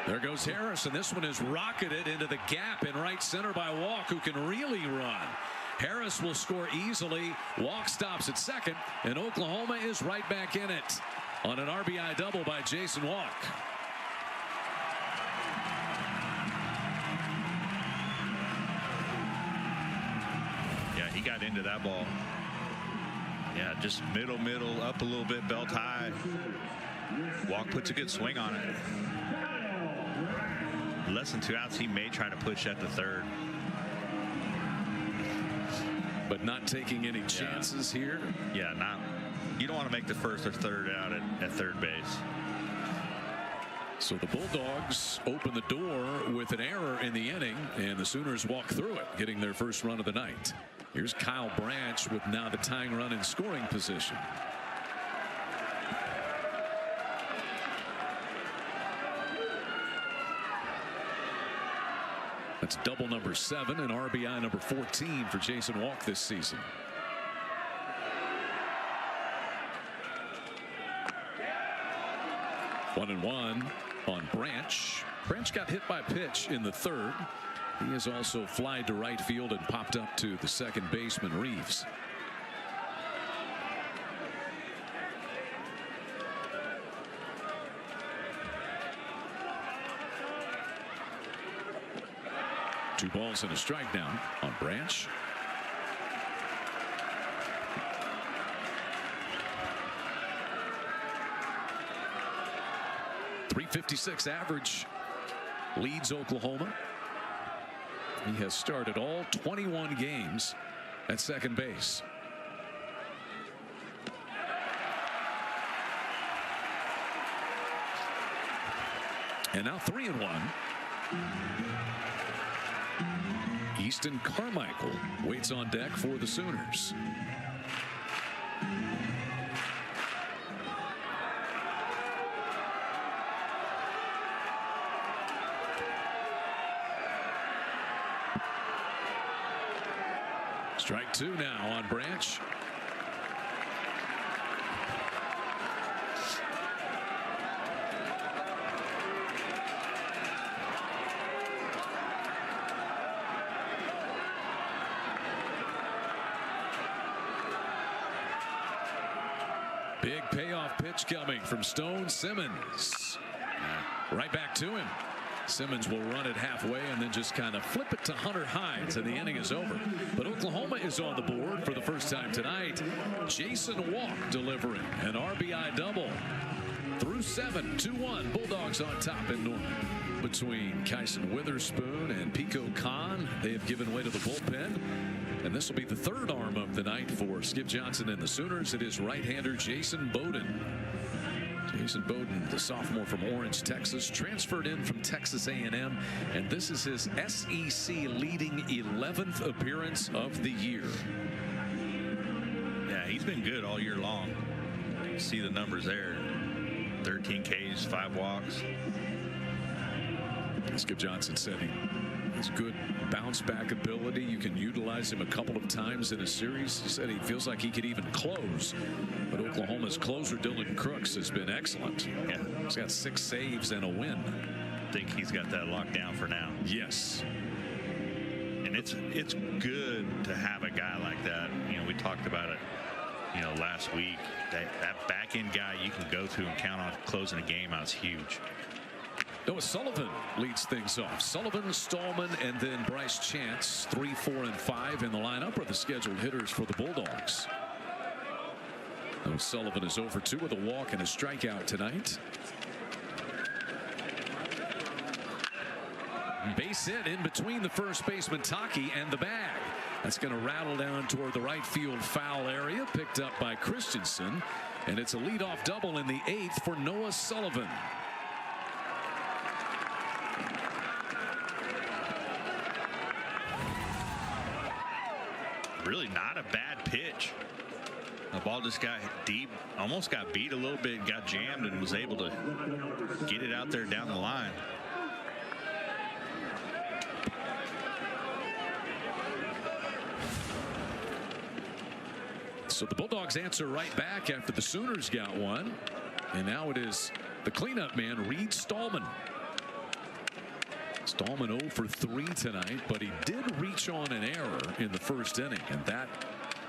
There goes Harris, and this one is rocketed into the gap in right center by Walk, who can really run. Harris will score easily. Walk stops at second, and Oklahoma is right back in it on an RBI double by Jason Walk. Yeah, he got into that ball. Yeah, just middle, up a little bit, belt high. Walk puts a good swing on it. Less than 2 outs, he may try to push at the third. But not taking any chances here. Yeah, you don't want to make the first or third out at third base. So the Bulldogs open the door with an error in the inning, and the Sooners walk through it, getting their first run of the night. Here's Kyle Branch with now the tying run in scoring position. That's double number 7 and RBI number 14 for Jason Walk this season. One and one on Branch. Branch got hit by a pitch in the third. He has also flied to right field and popped up to the second baseman Reeves. Two balls and a strike now on Branch. .356 average leads Oklahoma. He has started all 21 games at second base. And now 3-1. Easton Carmichael waits on deck for the Sooners. Strike 2 now on Branch. Big payoff pitch coming from Stone Simmons. Right back to him. Simmons will run it halfway and then just kind of flip it to Hunter Hines, and the inning is over. But Oklahoma is on the board for the first time tonight. Jason Walk delivering an RBI double. Through 7, 2-1. Bulldogs on top in Norman. Between Kyson Witherspoon and Pico Khan, they have given way to the bullpen. And this will be the third arm of the night for Skip Johnson and the Sooners. It is right-hander Jason Bowden. Jason Bowden, the sophomore from Orange, Texas, transferred in from Texas A&M, and this is his SEC leading 11th appearance of the year. Yeah, he's been good all year long. You see the numbers there. 13 Ks, 5 walks. Skip Johnson said he His good bounce back ability. You can utilize him a couple of times in a series. He said he feels like he could even close. But Oklahoma's closer, Dylan Crooks, has been excellent. Yeah. He's got 6 saves and a win. I think he's got that locked down for now. Yes. And it's good to have a guy like that. You know, we talked about it, you know, last week. That back end guy you can go to and count on closing a game out is huge. Noah Sullivan leads things off. Sullivan, Stallman, and then Bryce Chance. 3, 4, and 5 in the lineup are the scheduled hitters for the Bulldogs. Noah Sullivan is over 2 with a walk and a strikeout tonight. Base hit in between the first baseman Taki and the bag. That's going to rattle down toward the right field foul area, picked up by Christensen, and it's a leadoff double in the 8th for Noah Sullivan. Really not a bad pitch. The ball just got deep, almost got beat a little bit, got jammed, and was able to get it out there down the line. So the Bulldogs answer right back after the Sooners got one. And now it is the cleanup man, Reed Stallman. Stallman 0 for 3 tonight, but he did reach on an error in the first inning, and that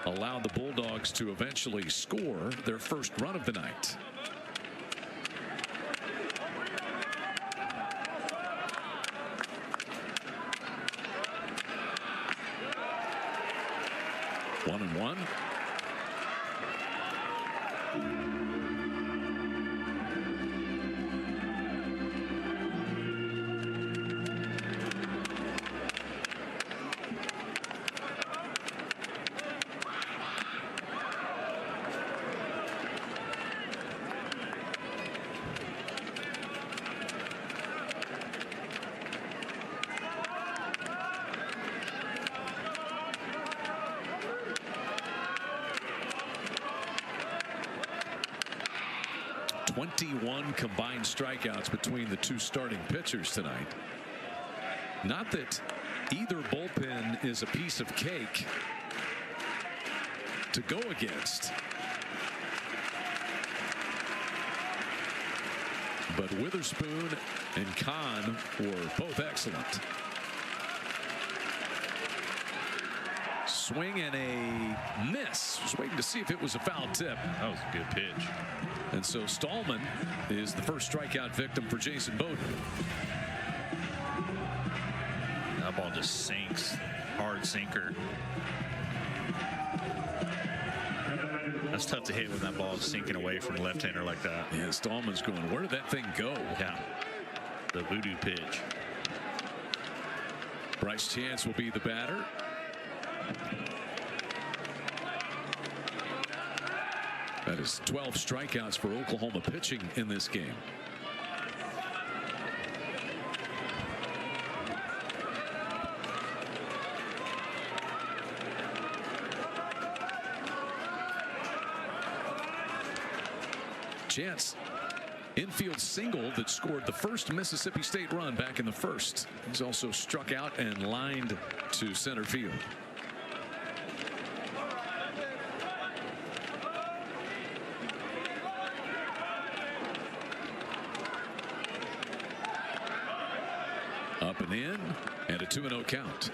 allowed the Bulldogs to eventually score their first run of the night. One and one. Combined strikeouts between the 2 starting pitchers tonight. Not that either bullpen is a piece of cake to go against, but Witherspoon and Kahn were both excellent. Swing and a miss. Just waiting to see if it was a foul tip. That was a good pitch. And so Stallman is the first strikeout victim for Jason Bowden. That ball just sinks. Hard sinker. That's tough to hit when that ball is sinking away from the left-hander like that. Yeah, Stallman's going, where did that thing go? Yeah. The voodoo pitch. Bryce Chance will be the batter. That is 12 strikeouts for Oklahoma pitching in this game. Chance, infield single that scored the first Mississippi State run back in the first. He's also struck out and lined to center field. Up and in, and a 2-0 count.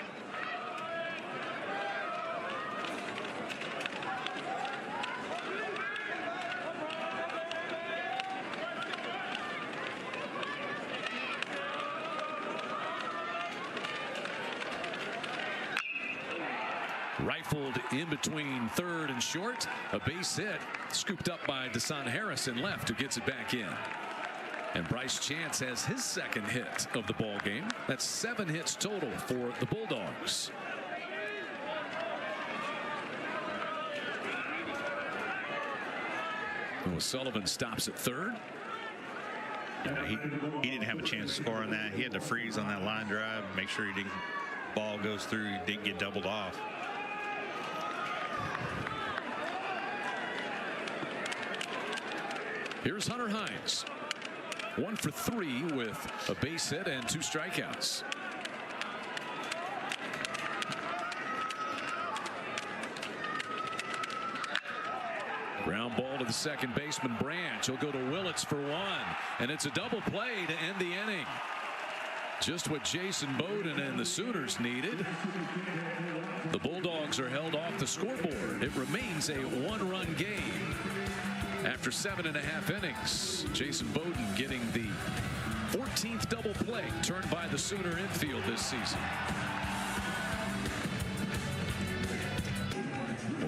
Rifled in between third and short. A base hit scooped up by Desan Harrison left, who gets it back in. And Bryce Chance has his second hit of the ball game. That's 7 hits total for the Bulldogs. Sullivan stops at third. Yeah, he didn't have a chance to score on that. He had to freeze on that line drive, make sure ball goes through, he didn't get doubled off. Here's Hunter Hines. 1 for 3 with a base hit and 2 strikeouts. to the second baseman, Branch. He'll go to Willits for one, and it's a double play to end the inning. Just what Jason Bowden and the Sooners needed. The Bulldogs are held off the scoreboard. It remains a one-run game after 7.5 innings. Jason Bowden getting the 14th double play turned by the Sooner infield this season.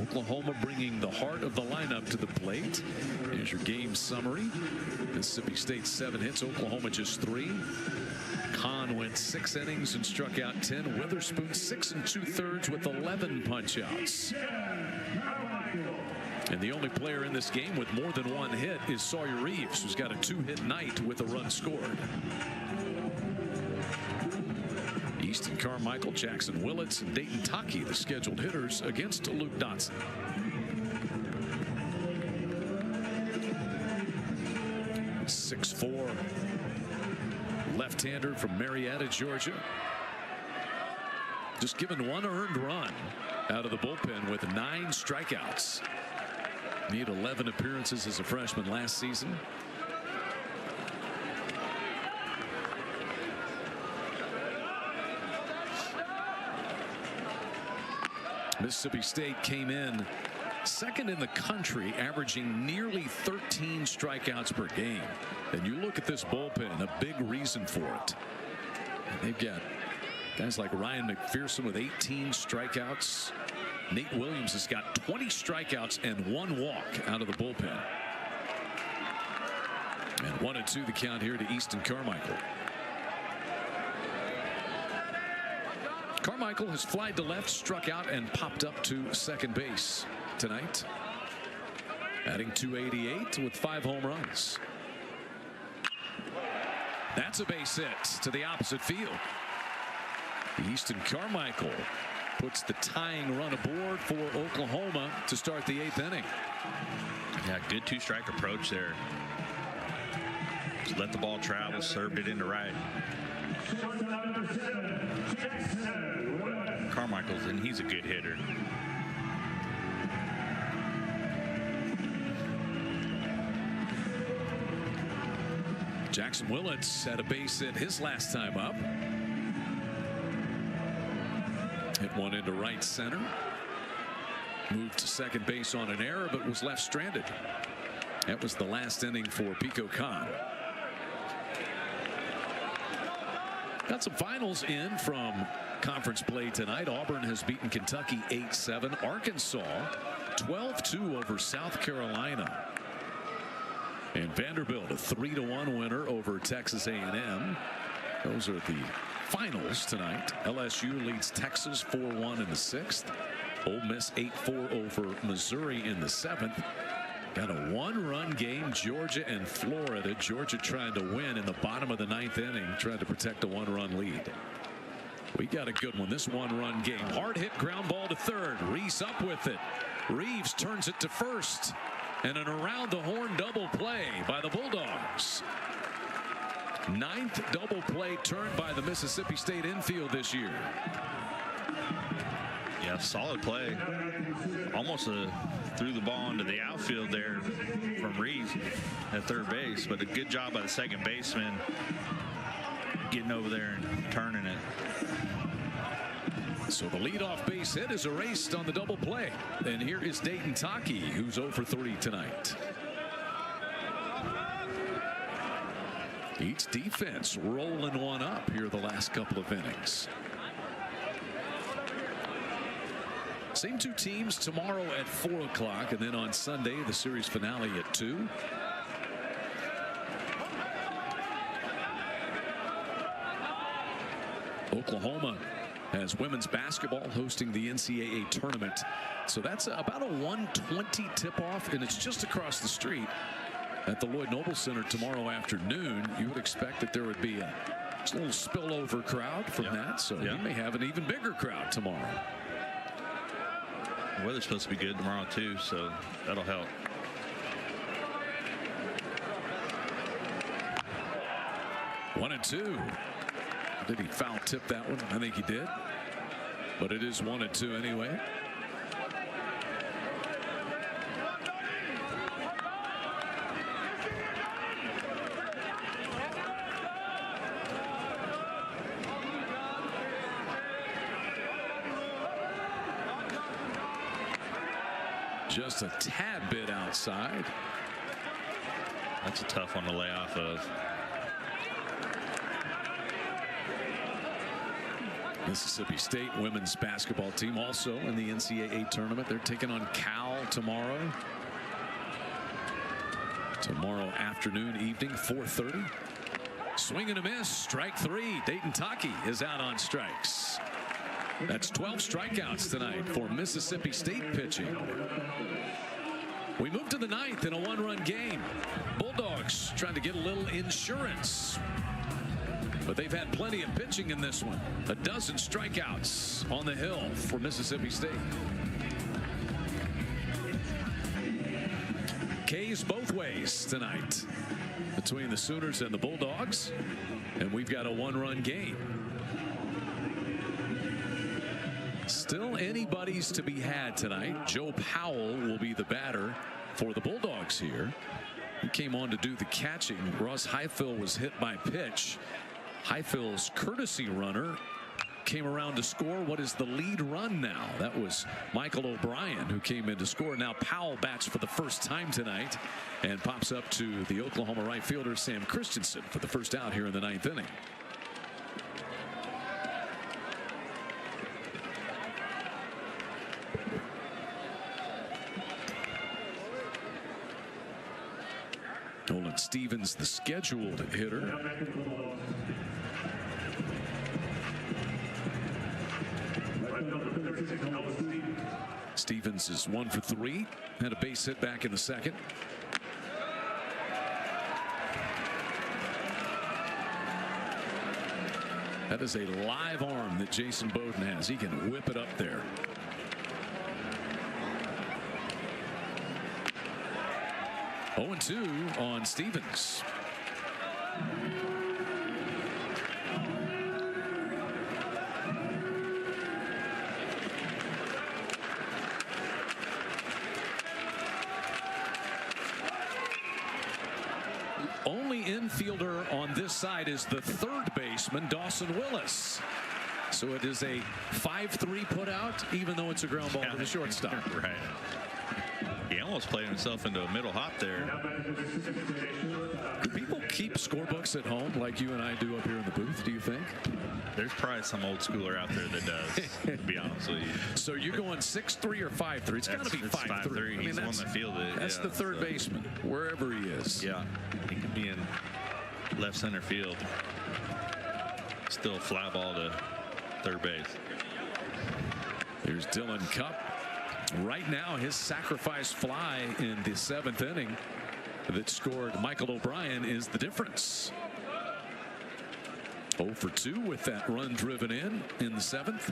Oklahoma bringing the heart of the lineup to the plate. Here's your game summary. Mississippi State 7 hits, Oklahoma just 3. Kahn went 6 innings and struck out 10. Witherspoon 6 2/3 with 11 punch-outs. And the only player in this game with more than 1 hit is Sawyer Reeves, who's got a 2-hit night with a run scored. Easton Carmichael, Jackson Willits, and Dayton Taki, the scheduled hitters against Luke Dotson. .64 left-hander from Marietta, Georgia. Just given 1 earned run out of the bullpen with 9 strikeouts. Made 11 appearances as a freshman last season. Mississippi State came in second in the country, averaging nearly 13 strikeouts per game. And you look at this bullpen, a big reason for it. And they've got guys like Ryan McPherson with 18 strikeouts. Nate Williams has got 20 strikeouts and 1 walk out of the bullpen. And 1-2 the count here to Easton Carmichael. Carmichael has flied to left, struck out, and popped up to second base tonight, batting .288 with 5 home runs. That's a base hit to the opposite field. Easton Carmichael puts the tying run aboard for Oklahoma to start the 8th inning. Yeah, good 2-strike approach there. Just let the ball travel, served it into right. Carmichael's, and he's a good hitter. Jackson Willits had a base hit his last time up. Hit one into right center. Moved to second base on an error, but was left stranded. That was the last inning for Pico Kahn. Got some finals in from conference play tonight. Auburn has beaten Kentucky 8-7. Arkansas 12-2 over South Carolina. And Vanderbilt a 3-1 winner over Texas A&M. Those are the finals tonight. LSU leads Texas 4-1 in the 6th. Ole Miss 8-4 over Missouri in the 7th. Got a 1-run game, Georgia and Florida. Georgia trying to win in the bottom of the 9th inning, trying to protect a 1-run lead. We got a good one, this 1-run game. Hard hit ground ball to third. Reese up with it. Reeves turns it to first. And an around the horn double play by the Bulldogs. 9th double play turned by the Mississippi State infield this year. Yeah, solid play. Almost threw the ball into the outfield there from Reeves at third base, but a good job by the second baseman getting over there and turning it. So the leadoff base hit is erased on the double play. And here is Dayton Taki, who's 0 for 3 tonight. Each defense rolling one up here the last couple of innings. Same 2 teams tomorrow at 4 o'clock, and then on Sunday the series finale at 2. Oklahoma has women's basketball hosting the NCAA tournament. So that's about a 1:20 tip-off, and it's just across the street at the Lloyd Noble Center tomorrow afternoon. You would expect that there would be a little spillover crowd from that, so you may have an even bigger crowd tomorrow. The weather's supposed to be good tomorrow too, so that'll help. One and two. Did he foul tip that one? I think he did. But it is 1-2 anyway. just a tad bit outside. That's a tough one to lay off of. Mississippi State women's basketball team also in the NCAA tournament. They're taking on Cal tomorrow. Tomorrow afternoon, evening, 4:30. Swing and a miss. Strike three. Dayton Taki is out on strikes. That's 12 strikeouts tonight for Mississippi State pitching. We move to the ninth in a one-run game. Bulldogs trying to get a little insurance. But they've had plenty of pitching in this one. A dozen strikeouts on the hill for Mississippi State. K's both ways tonight between the Sooners and the Bulldogs. And we've got a one-run game. Still anybody's to be had tonight. Joe Powell will be the batter for the Bulldogs here. He came on to do the catching. Ross Highfill was hit by pitch. Highfill's courtesy runner came around to score what is the lead run now. That was Michael O'Brien who came in to score. Now Powell bats for the first time tonight and pops up to the Oklahoma right fielder Sam Christensen for the first out here in the ninth inning. Nolan Stevens, the scheduled hitter. Stevens is 1 for 3. Had a base hit back in the second. That is a live arm that Jason Bowden has. He can whip it up there. Oh, 0-2 on Stevens. Only infielder on this side is the third baseman, Dawson Willis. So it is a 5-3 put out, even though it's a ground ball to the shortstop. Right. He almost played himself into a middle hop there. Do people keep scorebooks at home like you and I do up here in the booth, do you think? There's probably some old schooler out there that does, to be honest with you. So you're going 6-3 or 5-3? It's got to be 5-3. He's the one that fielded it. That's the third baseman, wherever he is. Yeah, he could be in left center field. Still fly ball to third base. Here's Dylan Cupp. Right now, his sacrifice fly in the 7th inning that scored Michael O'Brien is the difference. 0 for 2 with that run driven in the 7th.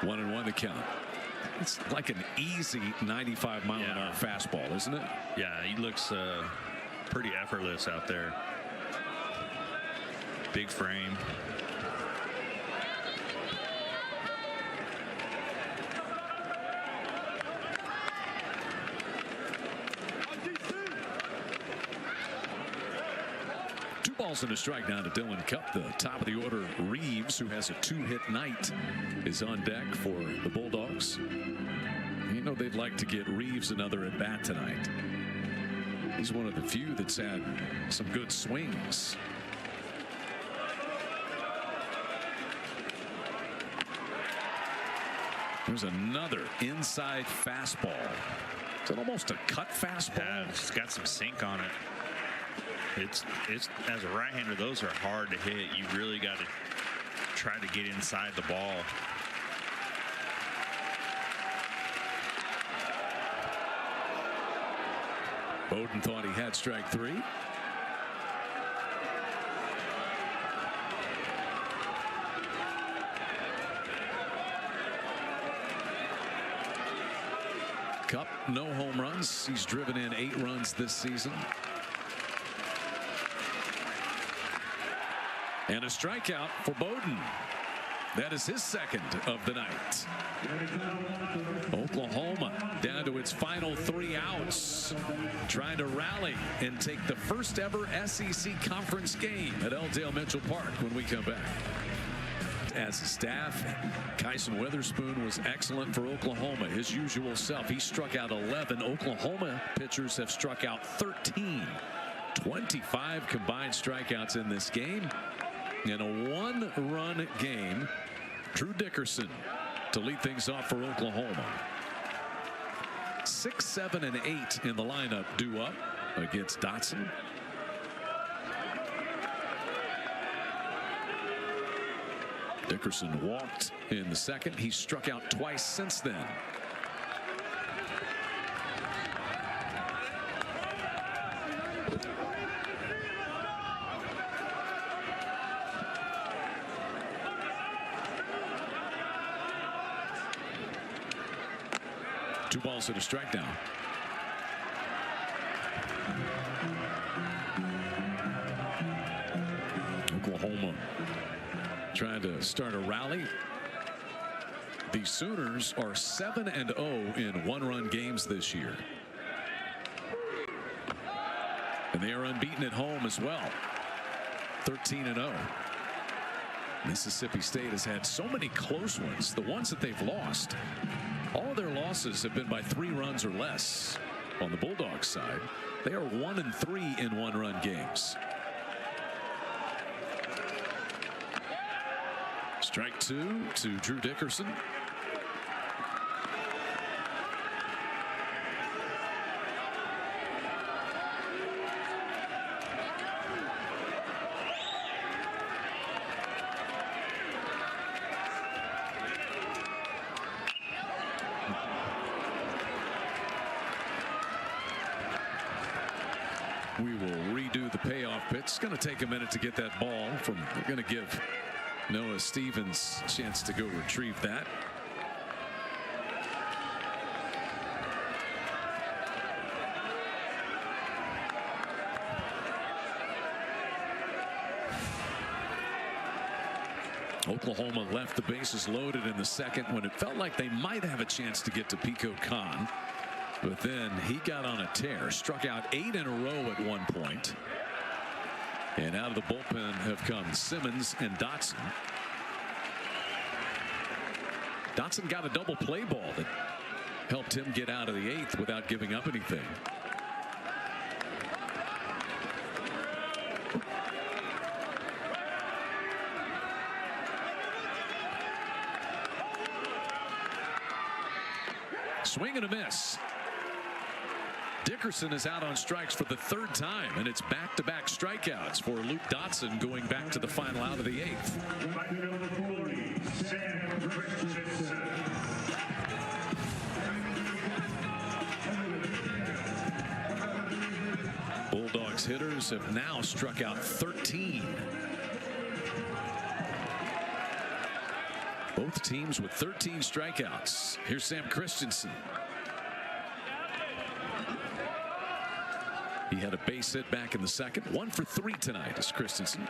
One and one the count. It's like an easy 95-mile-an-hour fastball, isn't it? Yeah, he looks pretty effortless out there. Big frame. Two balls and a strike down to Dylan Cupp. The top of the order, Reeves, who has a 2-hit night, is on deck for the Bulldogs. You know they'd like to get Reeves another at bat tonight. He's one of the few that's had some good swings. There's another inside fastball. Is it almost a cut fastball? Yeah, it's got some sink on it. It's as a right-hander, those are hard to hit. You really got to try to get inside the ball. Bowden thought he had strike 3. Cupp, no home runs. He's driven in 8 runs this season. And a strikeout for Bowden. That is his second of the night. Oklahoma down to its final 3 outs, trying to rally and take the first ever SEC conference game at L. Dale Mitchell Park when we come back. As a staff, Kyson Witherspoon was excellent for Oklahoma, his usual self. He struck out 11. Oklahoma pitchers have struck out 13. 25 combined strikeouts in this game. In a 1-run game, Drew Dickerson to lead things off for Oklahoma. 6, 7, and 8 in the lineup due up against Dotson. Dickerson walked in the second. He struck out twice since then. Two balls and a strike now. Oklahoma trying to start a rally. The Sooners are 7-0 in 1-run games this year. And they are unbeaten at home as well. 13-0. Mississippi State has had so many close ones. The ones that they've lost, all of their losses have been by 3 runs or less. On the Bulldogs side, they are 1-3 in 1-run games. Strike 2 to Drew Dickerson. We will redo the payoff pitch. It's going to take a minute to get that ball from. We're going to give Noah Stevens a chance to go retrieve that. Oklahoma left the bases loaded in the second when it felt like they might have a chance to get to Pico Khan. But then he got on a tear, struck out 8 in a row at one point. And out of the bullpen have come Simmons and Dotson. Dotson got a double play ball that helped him get out of the 8th without giving up anything. Swing and a miss. Dickerson is out on strikes for the 3rd time, and it's back-to-back strikeouts for Luke Dotson going back to the final out of the 8th. Bulldogs hitters have now struck out 13. Both teams with 13 strikeouts. Here's Sam Christensen. He had a base hit back in the second. 1 for 3 tonight is Christensen.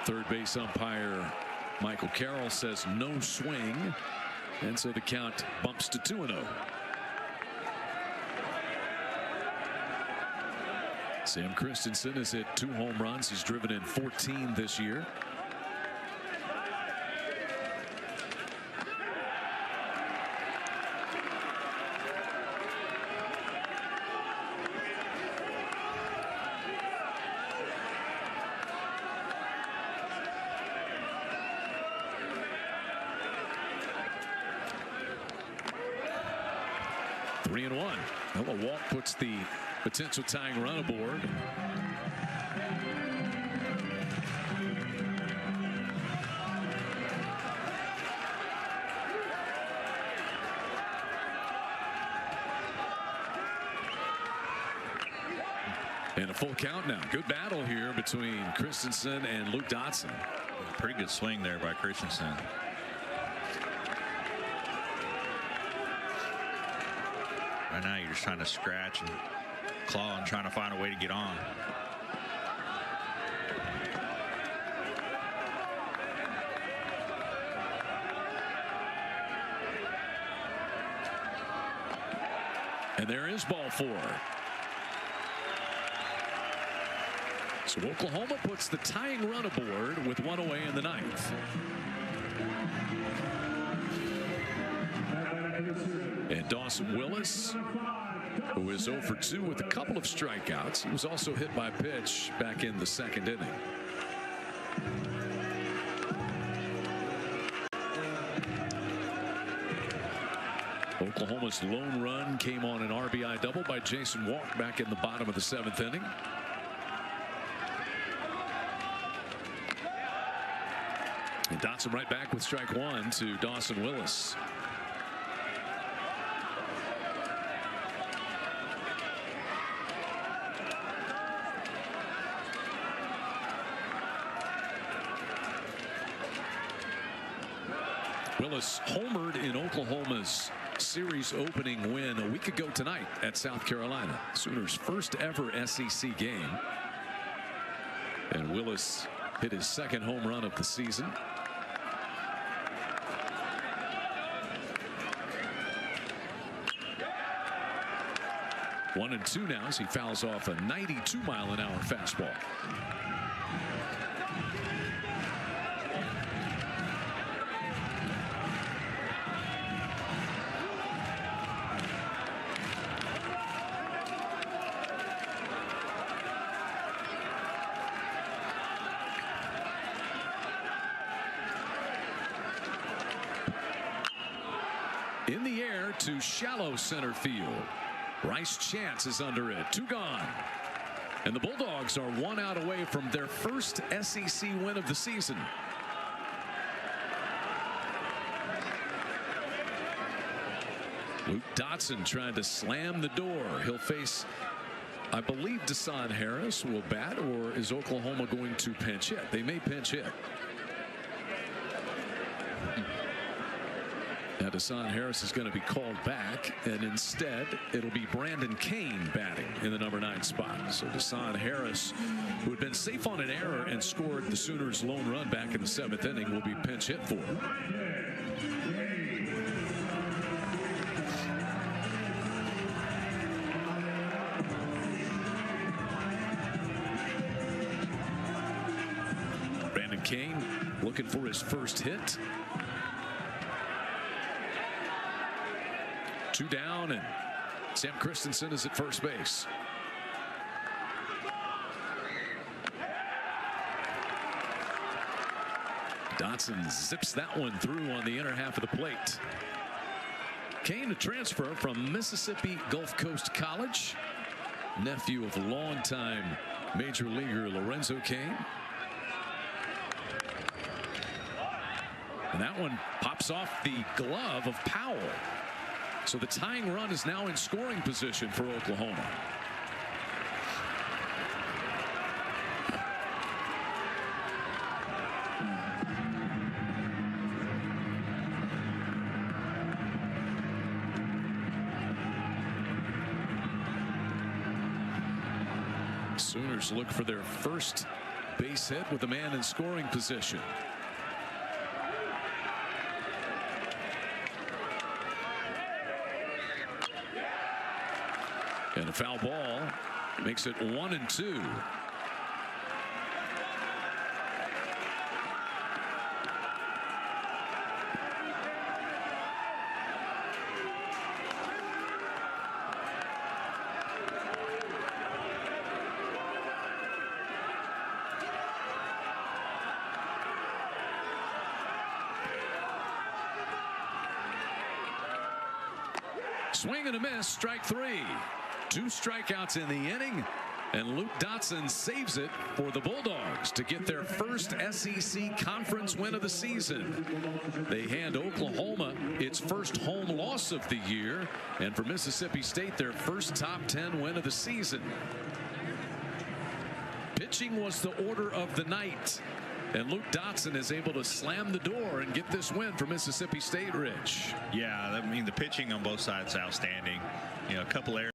Third base umpire Michael Carroll says no swing, and so the count bumps to 2-0. Sam Christensen has hit 2 home runs. He's driven in 14 this year. Three and one. Well, a walk puts the potential tying run aboard. And a full count now. Good battle here between Christensen and Luke Dotson. pretty good swing there by Christensen. Right now, you're just trying to scratch and claw and trying to find a way to get on. And there is ball 4. So Oklahoma puts the tying run aboard with 1 away in the 9th. And Dawson Willis, who is 0 for 2 with a couple of strikeouts. He was also hit by a pitch back in the 2nd inning. Oklahoma's lone run came on an RBI double by Jason Walk back in the bottom of the 7th inning. And Dotson right back with strike 1 to Dawson Willis. Willis homered in Oklahoma's series opening win a week ago tonight at South Carolina. Sooners' first ever SEC game. And Willis hit his 2nd home run of the season. One and 2 now as he fouls off a 92-mile-an-hour fastball. In the air to shallow center field. Bryce Chance is under it. 2 gone. And the Bulldogs are 1 out away from their first SEC win of the season. Luke Dotson trying to slam the door. He'll face, I believe, Deshaun Harris will bat, or is Oklahoma going to pinch hit? They may pinch hit. Now Deshaun Harris is going to be called back, and instead it'll be Brandon Kane batting in the number 9 spot. So Deshaun Harris, who had been safe on an error and scored the Sooners' lone run back in the 7th inning, will be pinch hit for. Brandon Kane looking for his first hit. 2 down, and Sam Christensen is at first base. Dotson zips that one through on the inner half of the plate. Kane, a transfer from Mississippi Gulf Coast College, nephew of longtime major leaguer Lorenzo Kane. And that one pops off the glove of Powell. So the tying run is now in scoring position for Oklahoma. Sooners look for their first base hit with a man in scoring position. And a foul ball makes it 1 and 2. Swing and a miss, strike 3. 2 strikeouts in the inning, and Luke Dotson saves it for the Bulldogs to get their first SEC conference win of the season. They hand Oklahoma its first home loss of the year, and for Mississippi State, their first top 10 win of the season. Pitching was the order of the night. And Luke Dotson is able to slam the door and get this win for Mississippi State, Rich. Yeah, I mean, the pitching on both sides is outstanding. You know, a couple errors